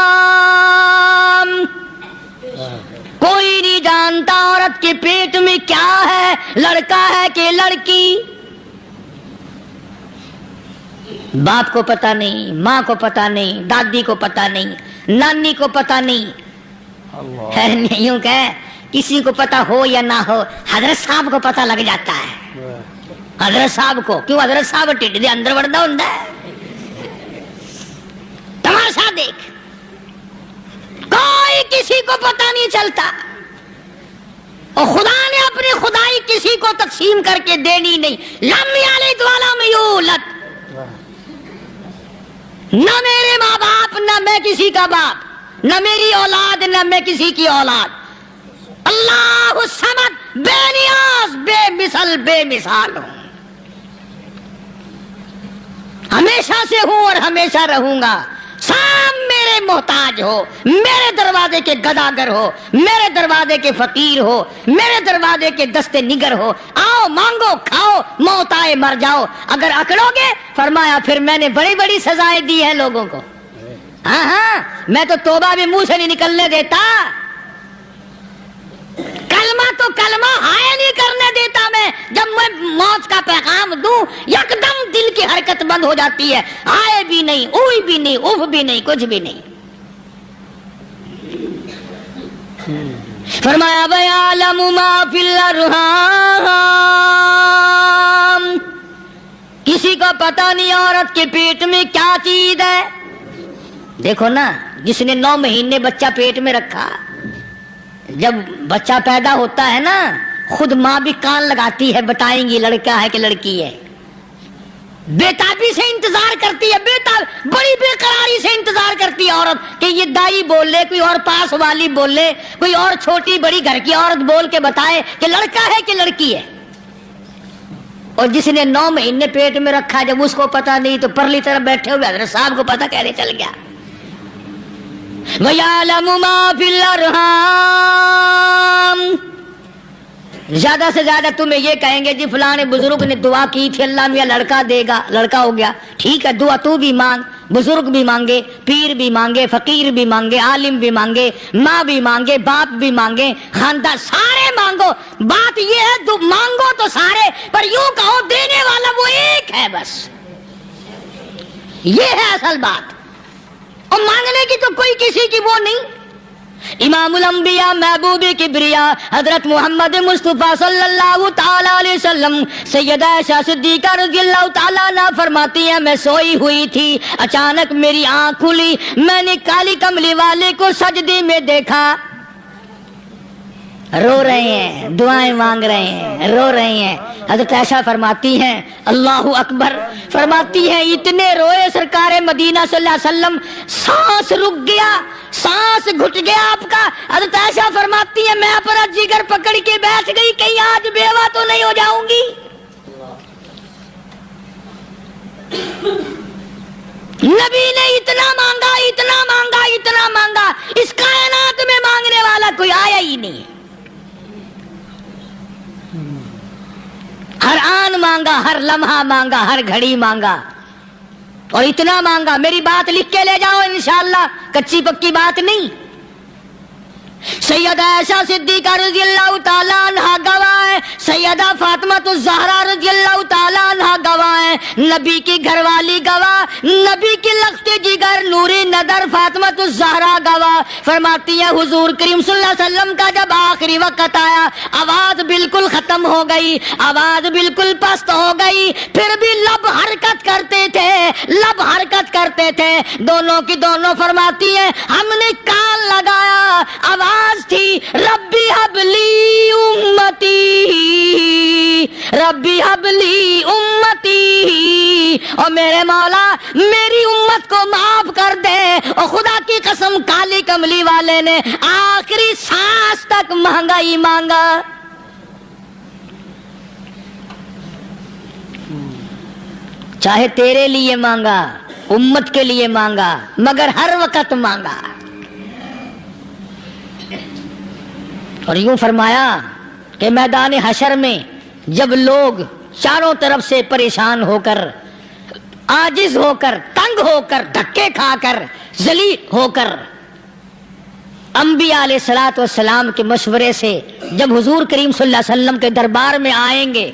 کوئی نہیں جانتا عورت کے پیٹ میں کیا ہے, لڑکا ہے کہ لڑکی. باپ کو پتہ نہیں, ماں کو پتہ نہیں, دادی کو پتہ نہیں, نانی کو پتہ نہیں. یوں کہ کسی کو پتہ ہو یا نہ ہو حضرت صاحب کو پتہ لگ جاتا ہے. حضرت صاحب کو کیوں, حضرت صاحب ٹھڈ دے اندر وڑدا ہوندا ہے. تماشا دیکھ, کوئی کسی کو پتہ نہیں چلتا. اور خدا نے اپنی خدائی کسی کو تقسیم کر کے دینی نہیں. لم یلد ولم یولد. نہ میرے ماں باپ, نہ میں کسی کا باپ, نہ میری اولاد, نہ میں کسی کی اولاد. اللہ الصمد, بے نیاز, بے مثال ہوں. ہمیشہ سے ہوں اور ہمیشہ رہوں گا. سام میرے محتاج ہو, میرے دروازے کے گداگر ہو, میرے دروازے کے فقیر ہو, میرے دروازے کے دستے نگر ہو. آؤ مانگو کھاؤ, موت آئے مر جاؤ. اگر اکڑو گے فرمایا پھر میں نے بڑی بڑی سزائیں دی ہیں لوگوں کو. ہاں میں تو توبہ بھی منہ سے نہیں نکلنے دیتا. کلمہ ہائے نہیں کرنے دیتا میں. جب میں موت کا پیغام دوں یکدم دل کی حرکت بند ہو جاتی ہے. آئے بھی نہیں, اوئی بھی نہیں, اف بھی نہیں, کچھ بھی نہیں. فرمایا وَيَعْلَمُ مَا فِي الْأَرْحَامِ. کسی کو پتہ نہیں عورت کے پیٹ میں کیا چیز ہے. دیکھو نا, جس نے 9 مہینے بچہ پیٹ میں رکھا, جب بچہ پیدا ہوتا ہے نا خود ماں بھی کان لگاتی ہے, بتائیں گی لڑکا ہے کہ لڑکی ہے. بےتابی سے انتظار کرتی ہے, بڑی بے قراری سے انتظار کرتی ہے عورت کہ یہ دائی بول لے, کوئی اور پاس والی بول لے, کوئی اور چھوٹی بڑی گھر کی عورت بول کے بتائے کہ لڑکا ہے کہ لڑکی ہے. اور جس نے 9 مہینے پیٹ میں رکھا, جب اس کو پتا نہیں تو پرلی طرف بیٹھے ہوئے حضرت صاحب کو پتا کیسے چل گیا. وَيَعْلَمُ مَا فِي الْأَرْحَامِ. زیادہ سے زیادہ تمہیں یہ کہیں گے جی فلاں بزرگ نے دعا کی تھی اللہ میاں لڑکا دے گا, لڑکا ہو گیا. ٹھیک ہے, دعا تو بھی مانگ, بزرگ بھی مانگے, پیر بھی مانگے, فقیر بھی مانگے, عالم بھی مانگے, ماں بھی مانگے, باپ بھی مانگے, خاندان سارے مانگو. بات یہ ہے مانگو تو سارے, پر یوں کہو دینے والا وہ ایک ہے بس. یہ ہے اصل بات. اور مانگنے کی تو کوئی کسی کی وہ نہیں. امام الانبیاء محبوب کبریا حضرت محمد مصطفیٰ صلی اللہ تعالی علیہ وسلم سیدہ عائشہ صدیقہ رضی اللہ تعالیٰ عنہ فرماتی ہیں میں سوئی ہوئی تھی, اچانک میری آنکھ کھلی, میں نے کالی کملی والے کو سجدے میں دیکھا. رو رہے ہیں, دعائیں مانگ رہے ہیں, رو رہے ہیں. حضرت عائشہ فرماتی ہیں اللہ اکبر, فرماتی ہیں اتنے روئے سرکار مدینہ صلی اللہ علیہ وسلم, سانس رک گیا, سانس گھٹ گیا آپ کا. حضرت عائشہ فرماتی ہیں میں اپنا جگر پکڑ کے بیٹھ گئی, کہیں آج بیوہ تو نہیں ہو جاؤں گی. نبی نے اتنا مانگا, اتنا مانگا, اتنا مانگا, اس کائنات میں مانگنے والا کوئی آیا ہی نہیں. ہر آن مانگا, ہر لمحہ مانگا, ہر گھڑی مانگا, اور اتنا مانگا. میری بات لکھ کے لے جاؤ انشاءاللہ, کچی پکی بات نہیں. سیدہ عائشہ صدیقہ رضی اللہ تعالیٰ عنہ گواہ ہے, سیدہ فاطمہ الزہرا رضی اللہ تعالیٰ عنہ گواہ ہے, نبی کی گھر والی گواہ, نبی کی لخت جگر نوری نظر فاطمہ الزہرا گواہ. فرماتی ہے حضور کریم صلی اللہ علیہ وسلم کا جب آخری وقت آیا, آواز بالکل ختم ہو گئی, آواز بالکل پست ہو گئی, پھر بھی لب حرکت کرتے تھے, لب حرکت کرتے تھے, دونوں کی دونوں. فرماتی ہیں ہم نے کان لگایا, آواز تھی ربی حبلی امتی, ربی حبلی امتی, اور میرے مولا میری امت کو معاف کر دے. اور خدا کی قسم کالی کملی والے نے آخری سانس تک مانگا ہی مانگا. چاہے تیرے لیے مانگا, امت کے لیے مانگا, مگر ہر وقت مانگا. اور یوں فرمایا کہ میدان حشر میں جب لوگ چاروں طرف سے پریشان ہو کر, عاجز ہو کر, تنگ ہو کر, دھکے کھا کر, ذلیل ہو کر, انبیاء علیہ الصلوۃ والسلام کے مشورے سے جب حضور کریم صلی اللہ علیہ وسلم کے دربار میں آئیں گے,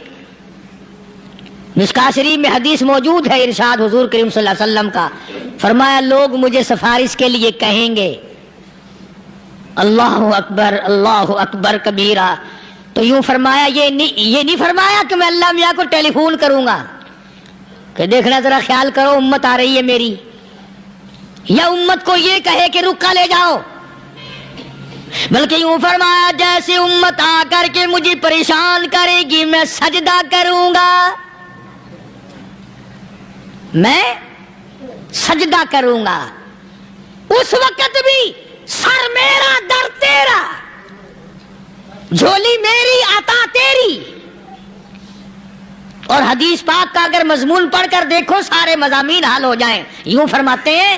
مشکاۃ شریف میں حدیث موجود ہے, ارشاد حضور کریم صلی اللہ علیہ وسلم کا, فرمایا لوگ مجھے سفارش کے لیے کہیں گے اللہ اکبر, اللہ اکبر کبیرہ. تو یوں فرمایا, یہ نہیں فرمایا کہ میں اللہ میاں کو ٹیلی فون کروں گا کہ دیکھنا ذرا خیال کرو امت آ رہی ہے میری, یا امت کو یہ کہے کہ رکا لے جاؤ, بلکہ یوں فرمایا جیسے امت آ کر کے مجھے پریشان کرے گی میں سجدہ کروں گا, میں سجدہ کروں گا. اس وقت بھی سر میرا در تیرا, جھولی میری عطا تیری. اور حدیث پاک کا اگر مضمون پڑھ کر دیکھو سارے مضامین حل ہو جائیں. یوں فرماتے ہیں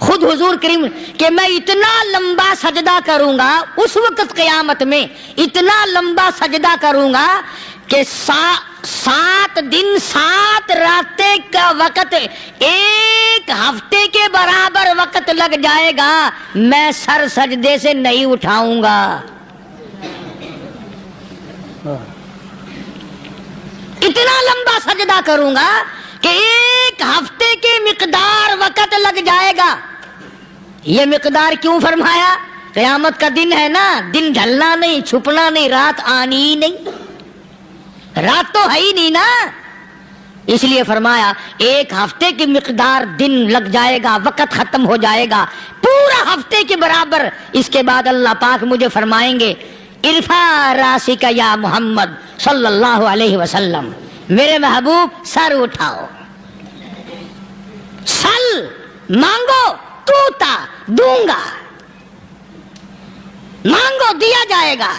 خود حضور کریم کہ میں اتنا لمبا سجدہ کروں گا اس وقت قیامت میں, اتنا لمبا سجدہ کروں گا کہ 7 دن 7 راتیں کا وقت 1 ہفتے کے برابر وقت لگ جائے گا, میں سر سجدے سے نہیں اٹھاؤں گا. اتنا لمبا سجدہ کروں گا کہ 1 ہفتے کے مقدار وقت لگ جائے گا. یہ مقدار کیوں فرمایا؟ قیامت کا دن ہے نا, دن ڈھلنا نہیں, چھپنا نہیں, رات آنی ہی نہیں, رات تو ہے ہی نہیں نا, اس لیے فرمایا 1 ہفتے کی مقدار دن لگ جائے گا, وقت ختم ہو جائے گا پورا ہفتے کے برابر. اس کے بعد اللہ پاک مجھے فرمائیں گے ارفع راسک یا محمد صلی اللہ علیہ وسلم, میرے محبوب سر اٹھاؤ, سل مانگو توتا دوں گا, مانگو دیا جائے گا.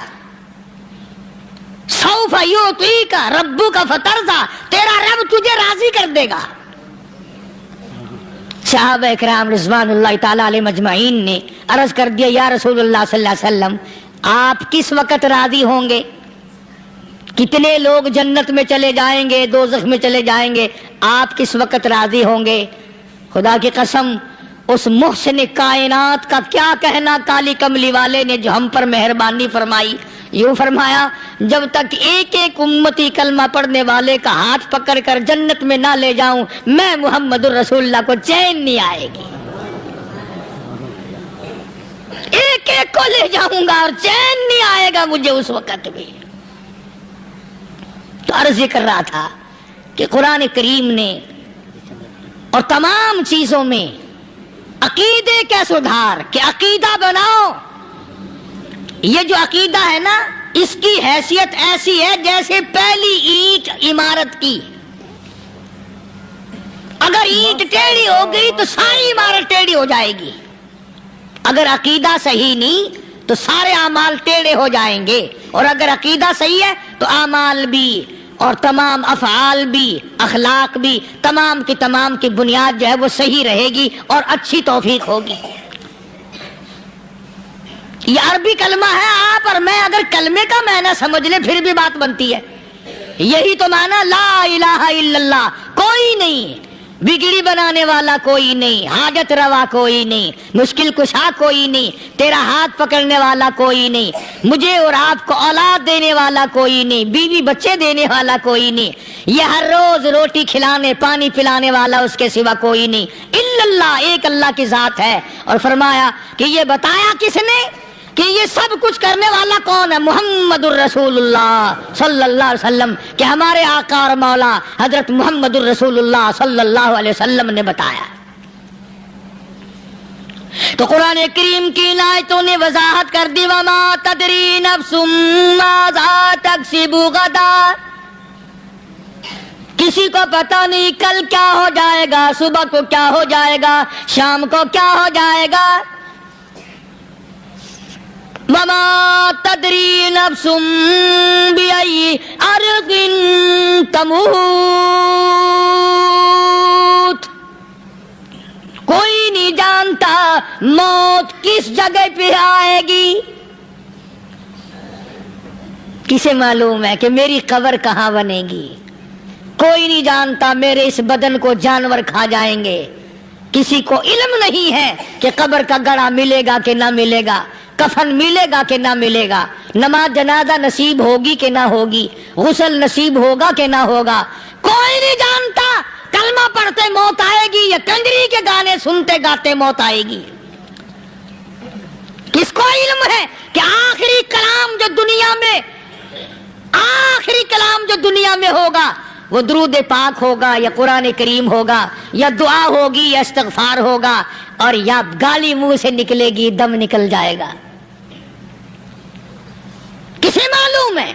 سوف یعطیک ربک فترضی, تیرا رب تجھے راضی کر دے گا. صحابہ کرام رضوان اللہ تعالی علیہ مجمعین نے عرض کر دیا یا رسول اللہ صلی اللہ علیہ وسلم آپ کس وقت راضی ہوں گے؟ کتنے لوگ جنت میں چلے جائیں گے, دوزخ میں چلے جائیں گے, آپ کس وقت راضی ہوں گے؟ خدا کی قسم اس محسن کائنات کا کیا کہنا کالی کملی والے نے جو ہم پر مہربانی فرمائی. یوں فرمایا جب تک ایک ایک امتی کلمہ پڑھنے والے کا ہاتھ پکڑ کر جنت میں نہ لے جاؤں میں محمد الرسول اللہ کو چین نہیں آئے گی. ایک ایک کو لے جاؤں گا اور چین نہیں آئے گا مجھے اس وقت بھی. تو عرض کر رہا تھا کہ قرآن کریم نے اور تمام چیزوں میں عقیدے کا سدھار کہ عقیدہ بناؤ. یہ جو عقیدہ ہے نا اس کی حیثیت ایسی ہے جیسے پہلی اینٹ عمارت کی، اگر اینٹ ٹیڑھی ہو گئی تو ساری عمارت ٹیڑھی ہو جائے گی، اگر عقیدہ صحیح نہیں تو سارے اعمال ٹیڑھے ہو جائیں گے، اور اگر عقیدہ صحیح ہے تو اعمال بھی اور تمام افعال بھی اخلاق بھی تمام کی بنیاد جو ہے وہ صحیح رہے گی اور اچھی توفیق ہوگی۔ یہ عربی کلمہ ہے، آپ اور میں اگر کلمے کا معنی سمجھ لیں پھر بھی بات بنتی ہے۔ یہی تو معنی لا الہ الا اللہ، کوئی نہیں بگڑی بنانے والا، کوئی نہیں حاجت روا، کوئی نہیں مشکل کشا، کوئی نہیں تیرا ہاتھ پکڑنے والا، کوئی نہیں مجھے اور آپ کو اولاد دینے والا، کوئی نہیں بیوی بچے دینے والا، کوئی نہیں یہ ہر روز روٹی کھلانے پانی پلانے والا اس کے سوا کوئی نہیں الا اللہ، ایک اللہ کی ذات ہے۔ اور فرمایا کہ یہ بتایا کس نے کہ یہ سب کچھ کرنے والا کون ہے؟ محمد الرسول اللہ صلی اللہ علیہ وسلم، کہ ہمارے آقا اور مولا حضرت محمد الرسول اللہ صلی اللہ علیہ وسلم نے بتایا۔ تو قرآن کریم کی آیتوں نے وضاحت کر دی، وما تدری نفس ماذا تکسب غدا، کسی کو پتہ نہیں کل کیا ہو جائے گا، صبح کو کیا ہو جائے گا، شام کو کیا ہو جائے گا۔ وما تدری نفس بأي أرض تموت، کوئی نہیں جانتا موت کس جگہ پہ آئے گی۔ کسے معلوم ہے کہ میری قبر کہاں بنے گی؟ کوئی نہیں جانتا میرے اس بدن کو جانور کھا جائیں گے۔ کسی کو علم نہیں ہے کہ قبر کا گڑھا ملے گا کہ نہ ملے گا، کفن ملے گا کہ نہ ملے گا، نماز جنازہ نصیب ہوگی کہ نہ ہوگی، غسل نصیب ہوگا کہ نہ ہوگا، کوئی نہیں جانتا۔ کلمہ پڑھتے موت آئے گی یا کنجری کے گانے سنتے گاتے موت آئے گی؟ کس کو علم ہے کہ آخری کلام جو دنیا میں ہوگا وہ درود پاک ہوگا یا قرآن کریم ہوگا یا دعا ہوگی یا استغفار ہوگا، اور یا گالی منہ سے نکلے گی، دم نکل جائے گا؟ کسے معلوم ہے؟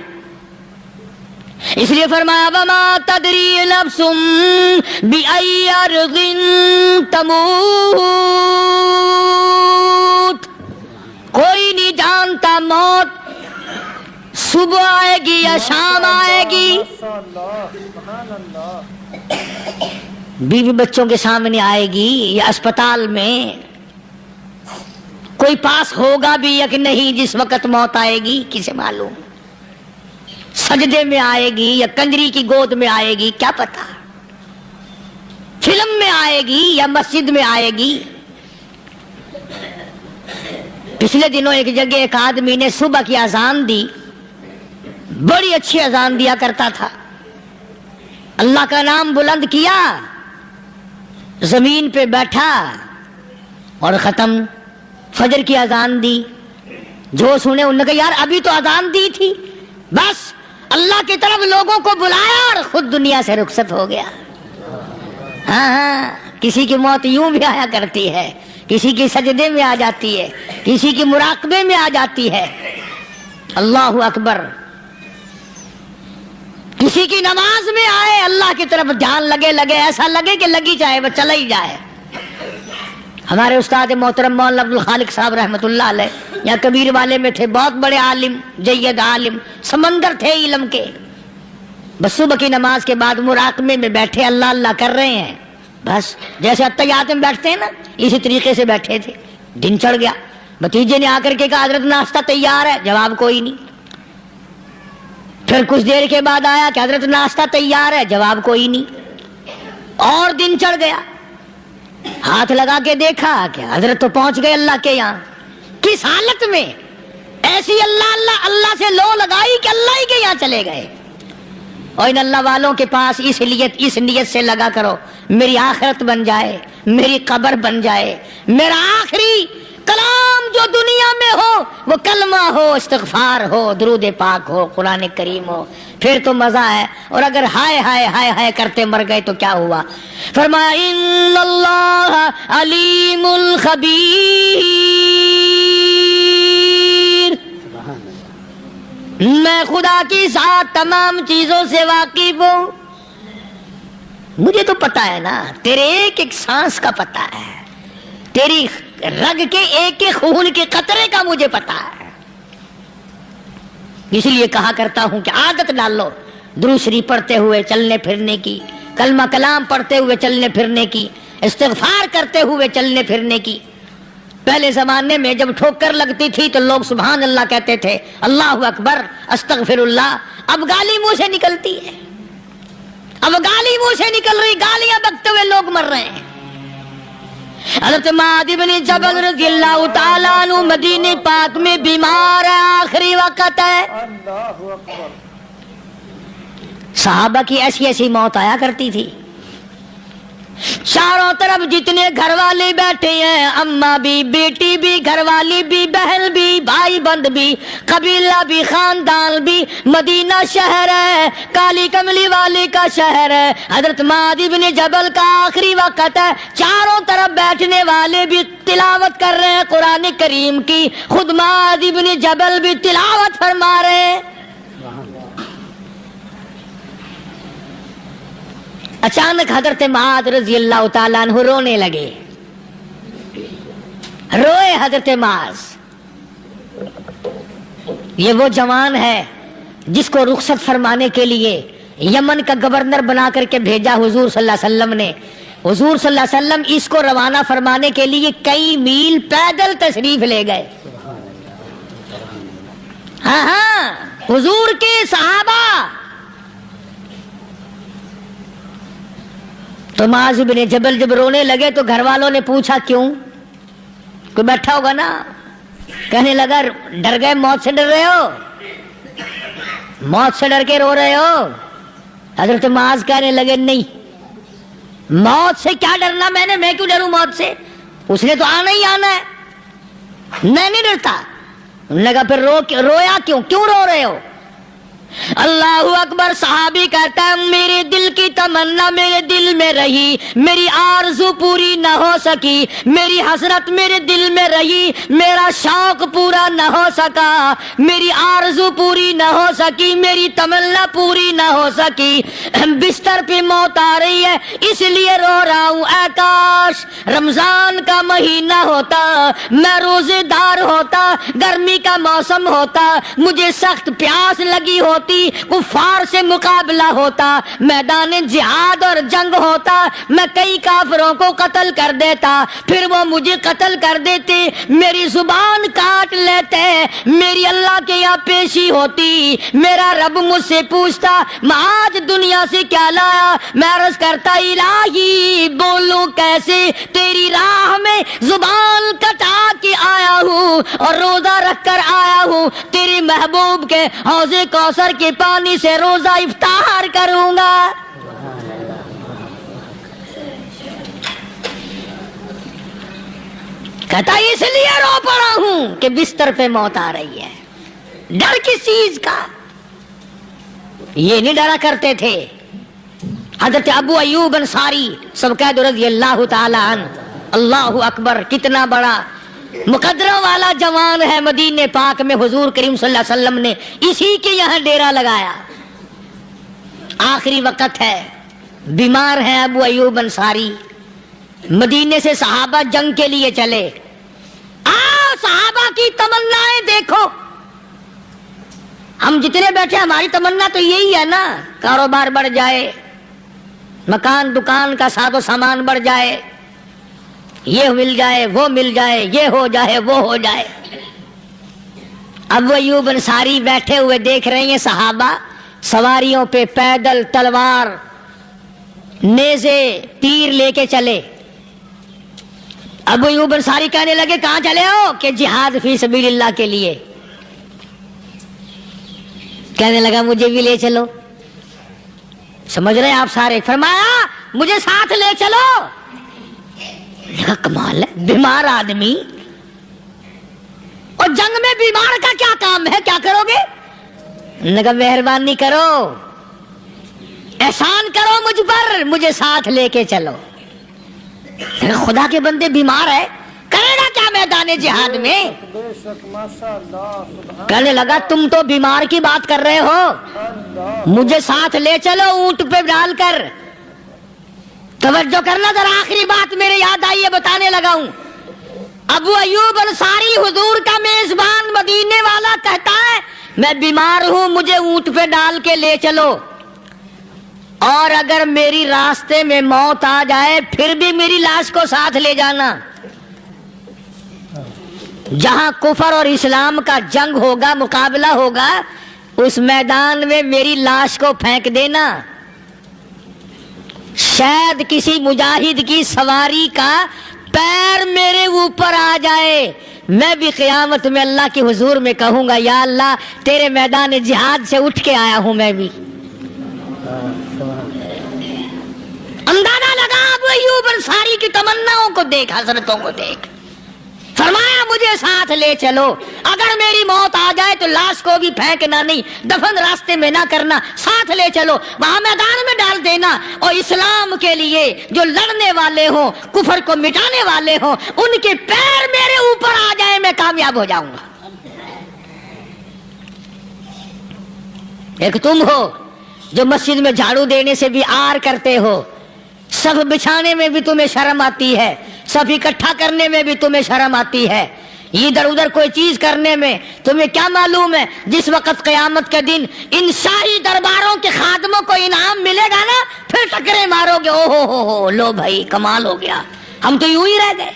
اس لیے فرمایا وما تدری نفس بأي أرض تموت، کوئی نہیں جانتا موت صبح آئے گی یا شام آئے گی، بیوی بچوں کے سامنے آئے گی یا اسپتال میں، کوئی پاس ہوگا بھی یا کہ نہیں جس وقت موت آئے گی؟ کسے معلوم؟ سجدے میں آئے گی یا کنجری کی گود میں آئے گی، کیا پتا؟ فلم میں آئے گی یا مسجد میں آئے گی؟ پچھلے دنوں ایک جگہ ایک آدمی نے صبح کی اذان دی، بڑی اچھی اذان دیا کرتا تھا، اللہ کا نام بلند کیا، زمین پہ بیٹھا اور ختم۔ فجر کی اذان دی، جو سنے انہوں نے کہا یار ابھی تو اذان دی تھی، بس اللہ کی طرف لوگوں کو بلایا اور خود دنیا سے رخصت ہو گیا۔ ہاں کسی کی موت یوں بھی آیا کرتی ہے، کسی کی سجدے میں آ جاتی ہے، کسی کی مراقبے میں آ جاتی ہے۔ اللہ اکبر۔ کسی کی نماز میں آئے، اللہ کی طرف دھیان لگے ایسا لگے کہ لگی جائے وہ چلا ہی جائے۔ ہمارے استاد محترم مولانا عبد الخالق صاحب رحمۃ اللہ علیہ یہاں کبیر والے میں تھے، بہت بڑے عالم، جید عالم، سمندر تھے علم کے۔ بس صبح کی نماز کے بعد مراقبے میں بیٹھے، اللہ اللہ کر رہے ہیں، بس جیسے اتحیات میں بیٹھتے ہیں نا اسی طریقے سے بیٹھے تھے۔ دن چڑھ گیا، بھتیجے نے آ کر کے کہا حضرت ناشتہ تیار ہے، جواب کوئی نہیں۔ پھر کچھ دیر کے بعد آیا کہ حضرت ناشتہ تیار ہے، جواب کوئی نہیں۔ اور دن چڑھ گیا، ہاتھ لگا کے دیکھا کہ حضرت تو پہنچ گئے اللہ کے یہاں۔ کس حالت میں؟ ایسی اللہ اللہ اللہ سے لو لگائی کہ اللہ ہی کے یہاں چلے گئے۔ اور ان اللہ والوں کے پاس اس نیت سے لگا کرو میری آخرت بن جائے، میری قبر بن جائے، میرا آخری کلام جو دنیا میں ہو وہ کلمہ ہو، استغفار ہو، درود پاک ہو، قرآن کریم ہو، پھر تو مزہ ہے۔ اور اگر ہائے ہائے ہائے ہائے کرتے مر گئے تو کیا ہوا؟ فرمایا ان اللہ علیم الخبیر، میں خدا کی ذات تمام چیزوں سے واقف ہوں. مجھے تو پتا ہے نا، تیرے ایک ایک سانس کا پتا ہے، تیری رگ کے ایک ایک خون کے قطرے کا مجھے پتا ہے. اس لیے کہا کرتا ہوں کہ عادت ڈال لو درود شریف پڑھتے ہوئے چلنے پھرنے کی، کلمہ کلام پڑھتے ہوئے چلنے پھرنے کی، استغفار کرتے ہوئے چلنے پھرنے کی. پہلے زمانے میں جب ٹھوکر لگتی تھی تو لوگ سبحان اللہ کہتے تھے، اللہ اکبر، استغفر اللہ. اب گالی منہ سے نکلتی ہے، اب گالی منہ سے نکل رہی، گالیاں بکتے ہوئے لوگ مر رہے ہیں. حضرت معاذ بن جبل رضی اللہ تعالیٰ عنہ مدینے پاک میں بیمار ہے، آخری وقت ہے. اللہ اکبر. صحابہ کی ایسی ایسی موت آیا کرتی تھی. چاروں طرف جتنے گھر والے بیٹھے ہیں، اماں بھی، بیٹی بھی، گھر والی بھی، بہن بھی، بھائی بند بھی، قبیلہ بھی، خاندان بھی. مدینہ شہر ہے، کالی کملی والے کا شہر ہے. حضرت معاذ بن جبل کا آخری وقت ہے. چاروں طرف بیٹھنے والے بھی تلاوت کر رہے ہیں قرآن کریم کی، خود معاذ بن جبل بھی تلاوت فرما رہے ہیں. اچانک حضرت معاذ رضی اللہ تعالیٰ عنہ رونے لگے. روئے حضرت معاذ. یہ وہ جوان ہے جس کو رخصت فرمانے کے لیے یمن کا گورنر بنا کر کے بھیجا حضور صلی اللہ علیہ وسلم نے. حضور صلی اللہ علیہ وسلم اس کو روانہ فرمانے کے لیے کئی میل پیدل تشریف لے گئے. ہاں حضور کے صحابہ. تو معاذ بن جبل جب رونے لگے تو گھر والوں نے پوچھا کیوں؟ کوئی بیٹھا ہوگا نا. کہنے لگا ڈر گئے، موت سے ڈر رہے ہو، موت سے ڈر کے رو رہے ہو. حضرت معاذ کہنے لگے نہیں، موت سے کیا ڈرنا، میں کیوں ڈروں موت سے، اس نے تو آنا ہی آنا ہے، میں نہیں ڈرتا. انہوں نے کہا پھر رویا کیوں رو رہے ہو؟ اللہ اکبر. صحابی کہتا ہے میرے دل کی تمنا میرے دل میں رہی، میری آرزو پوری نہ ہو سکی، میری حسرت میرے دل میں رہی، میرا شوق پورا نہ ہو سکا، میری آرزو پوری نہ ہو سکی، میری تمنا پوری نہ ہو سکی. بستر پہ موت آ رہی ہے اس لیے رو رہا ہوں. اے کاش رمضان کا مہینہ ہوتا، میں روزے دار ہوتا، گرمی کا موسم ہوتا، مجھے سخت پیاس لگی ہوتی، کفار سے مقابلہ ہوتا، میدان جہاد اور جنگ ہوتا، میں کئی کافروں کو قتل کر دیتا، پھر وہ مجھے قتل کر دیتے، میری زبان کاٹ لیتے، میری اللہ کے یہاں پیشی ہوتی، میرا رب مجھ سے پوچھتا معاذ دنیا سے کیا لایا. میں عرض کرتا الہی بولوں کیسے، تیری راہ میں زبان کٹا کے آیا ہوں اور روزہ رکھ کر آیا ہوں، تیرے محبوب کے حوض کوثر کے پانی سے روزہ افطار کروں گا. کہتا اس لیے رو پڑا ہوں کہ بستر پہ موت آ رہی ہے. ڈر کس چیز کا؟ یہ نہیں ڈرا کرتے تھے. حضرت ابو ایوب انصاری سب قید رضی اللہ تعالی عنہ. اللہ اکبر، کتنا بڑا مقدروں والا جوان ہے. مدینے پاک میں حضور کریم صلی اللہ علیہ وسلم نے اسی کے یہاں ڈیرا لگایا. آخری وقت ہے، بیمار ہے ابو ایوب انصاری. مدینے سے صحابہ جنگ کے لیے چلے. آؤ صحابہ کی تمنائیں دیکھو. ہم جتنے بیٹھے ہماری تمنا تو یہی ہے نا، کاروبار بڑھ جائے، مکان دکان کا ساز و سامان بڑھ جائے، یہ مل جائے وہ مل جائے، یہ ہو جائے وہ ہو جائے. ابو ایوب انصاری بیٹھے ہوئے دیکھ رہے ہیں صحابہ سواریوں پہ پیدل، تلوار، نیزے، تیر لے کے چلے. ابو ایوب انصاری کہنے لگے کہاں چلے ہو؟ کہ جہاد فی سبیل اللہ کے لیے. کہنے لگا مجھے بھی لے چلو. سمجھ رہے ہیں آپ سارے؟ فرمایا مجھے ساتھ لے چلو. کمال ہے، بیمار آدمی اور جنگ میں بیمار کا کیا کام ہے، کیا کرو گے؟ نے کہا مہربانی کرو، احسان کرو مجھ پر، مجھے ساتھ لے کے چلو. خدا کے بندے بیمار ہے، کرے گا کیا میدان جہاد میں؟ بے شک ماشاءاللہ سبحان کہنے لگا تم تو بیمار کی بات کر رہے ہو، اللہ مجھے ساتھ لے چلو اونٹ پہ ڈال کر۔ توجہ کرنا ذرا، آخری بات میرے یاد آئی ہے، بتانے لگا ہوں۔ ابو ایوب انصاری حضور کا میزبان مدینے والا کہتا ہے میں بیمار ہوں، مجھے اونٹ پہ ڈال کے لے چلو، اور اگر میری راستے میں موت آ جائے پھر بھی میری لاش کو ساتھ لے جانا۔ جہاں کفر اور اسلام کا جنگ ہوگا، مقابلہ ہوگا، اس میدان میں میری لاش کو پھینک دینا۔ شاید کسی مجاہد کی سواری کا پیر میرے اوپر آ جائے، میں بھی قیامت میں اللہ کے حضور میں کہوں گا یا اللہ تیرے میدان جہاد سے اٹھ کے آیا ہوں میں بھی۔ اندازہ لگا ابو ایوب انصاری کی تمناؤں کو دیکھ، حضرتوں کو دیکھ، فرمایا مجھے ساتھ لے چلو، اگر میری موت آ جائے تو لاش کو بھی پھینکنا نہیں، دفن راستے میں نہ کرنا، ساتھ لے چلو، وہاں میدان میں ڈال دینا، اور اسلام کے لیے جو لڑنے والے ہوں، کفر کو مٹانے والے ہوں، ان کے پیر میرے اوپر آ جائے میں کامیاب ہو جاؤں گا۔ ایک تم ہو جو مسجد میں جھاڑو دینے سے بھی آر کرتے ہو، صف بچھانے میں بھی تمہیں شرم آتی ہے، صف اکٹھا کرنے میں بھی تمہیں شرم آتی ہے، ادھر ادھر کوئی چیز کرنے میں تمہیں کیا معلوم ہے جس وقت قیامت کے دن ان شاہی درباروں کے خادموں کو انعام ملے گا نا، پھر ٹکرے مارو گے، او ہو لو بھائی کمال ہو گیا، ہم تو یوں ہی رہ گئے۔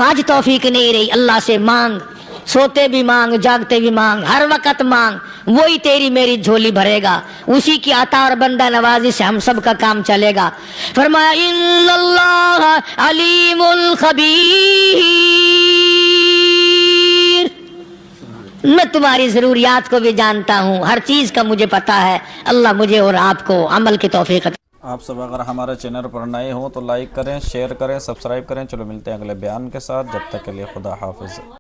آج توفیق نہیں رہی، اللہ سے مانگ، سوتے بھی مانگ، جاگتے بھی مانگ، ہر وقت مانگ، وہی تیری میری جھولی بھرے گا، اسی کی عطا اور بندہ نوازی سے ہم سب کا کام چلے گا۔ فرمایا ان اللہ علیم خبیر، میں تمہاری ضروریات کو بھی جانتا ہوں، ہر چیز کا مجھے پتا ہے، اللہ مجھے اور آپ کو عمل کی توفیق عطا۔ آپ سب اگر ہمارے چینل پر نئے ہوں تو لائک کریں، شیئر کریں، سبسکرائب کریں۔ چلو ملتے ہیں اگلے بیان کے ساتھ، جب تک کے لیے خدا حافظ۔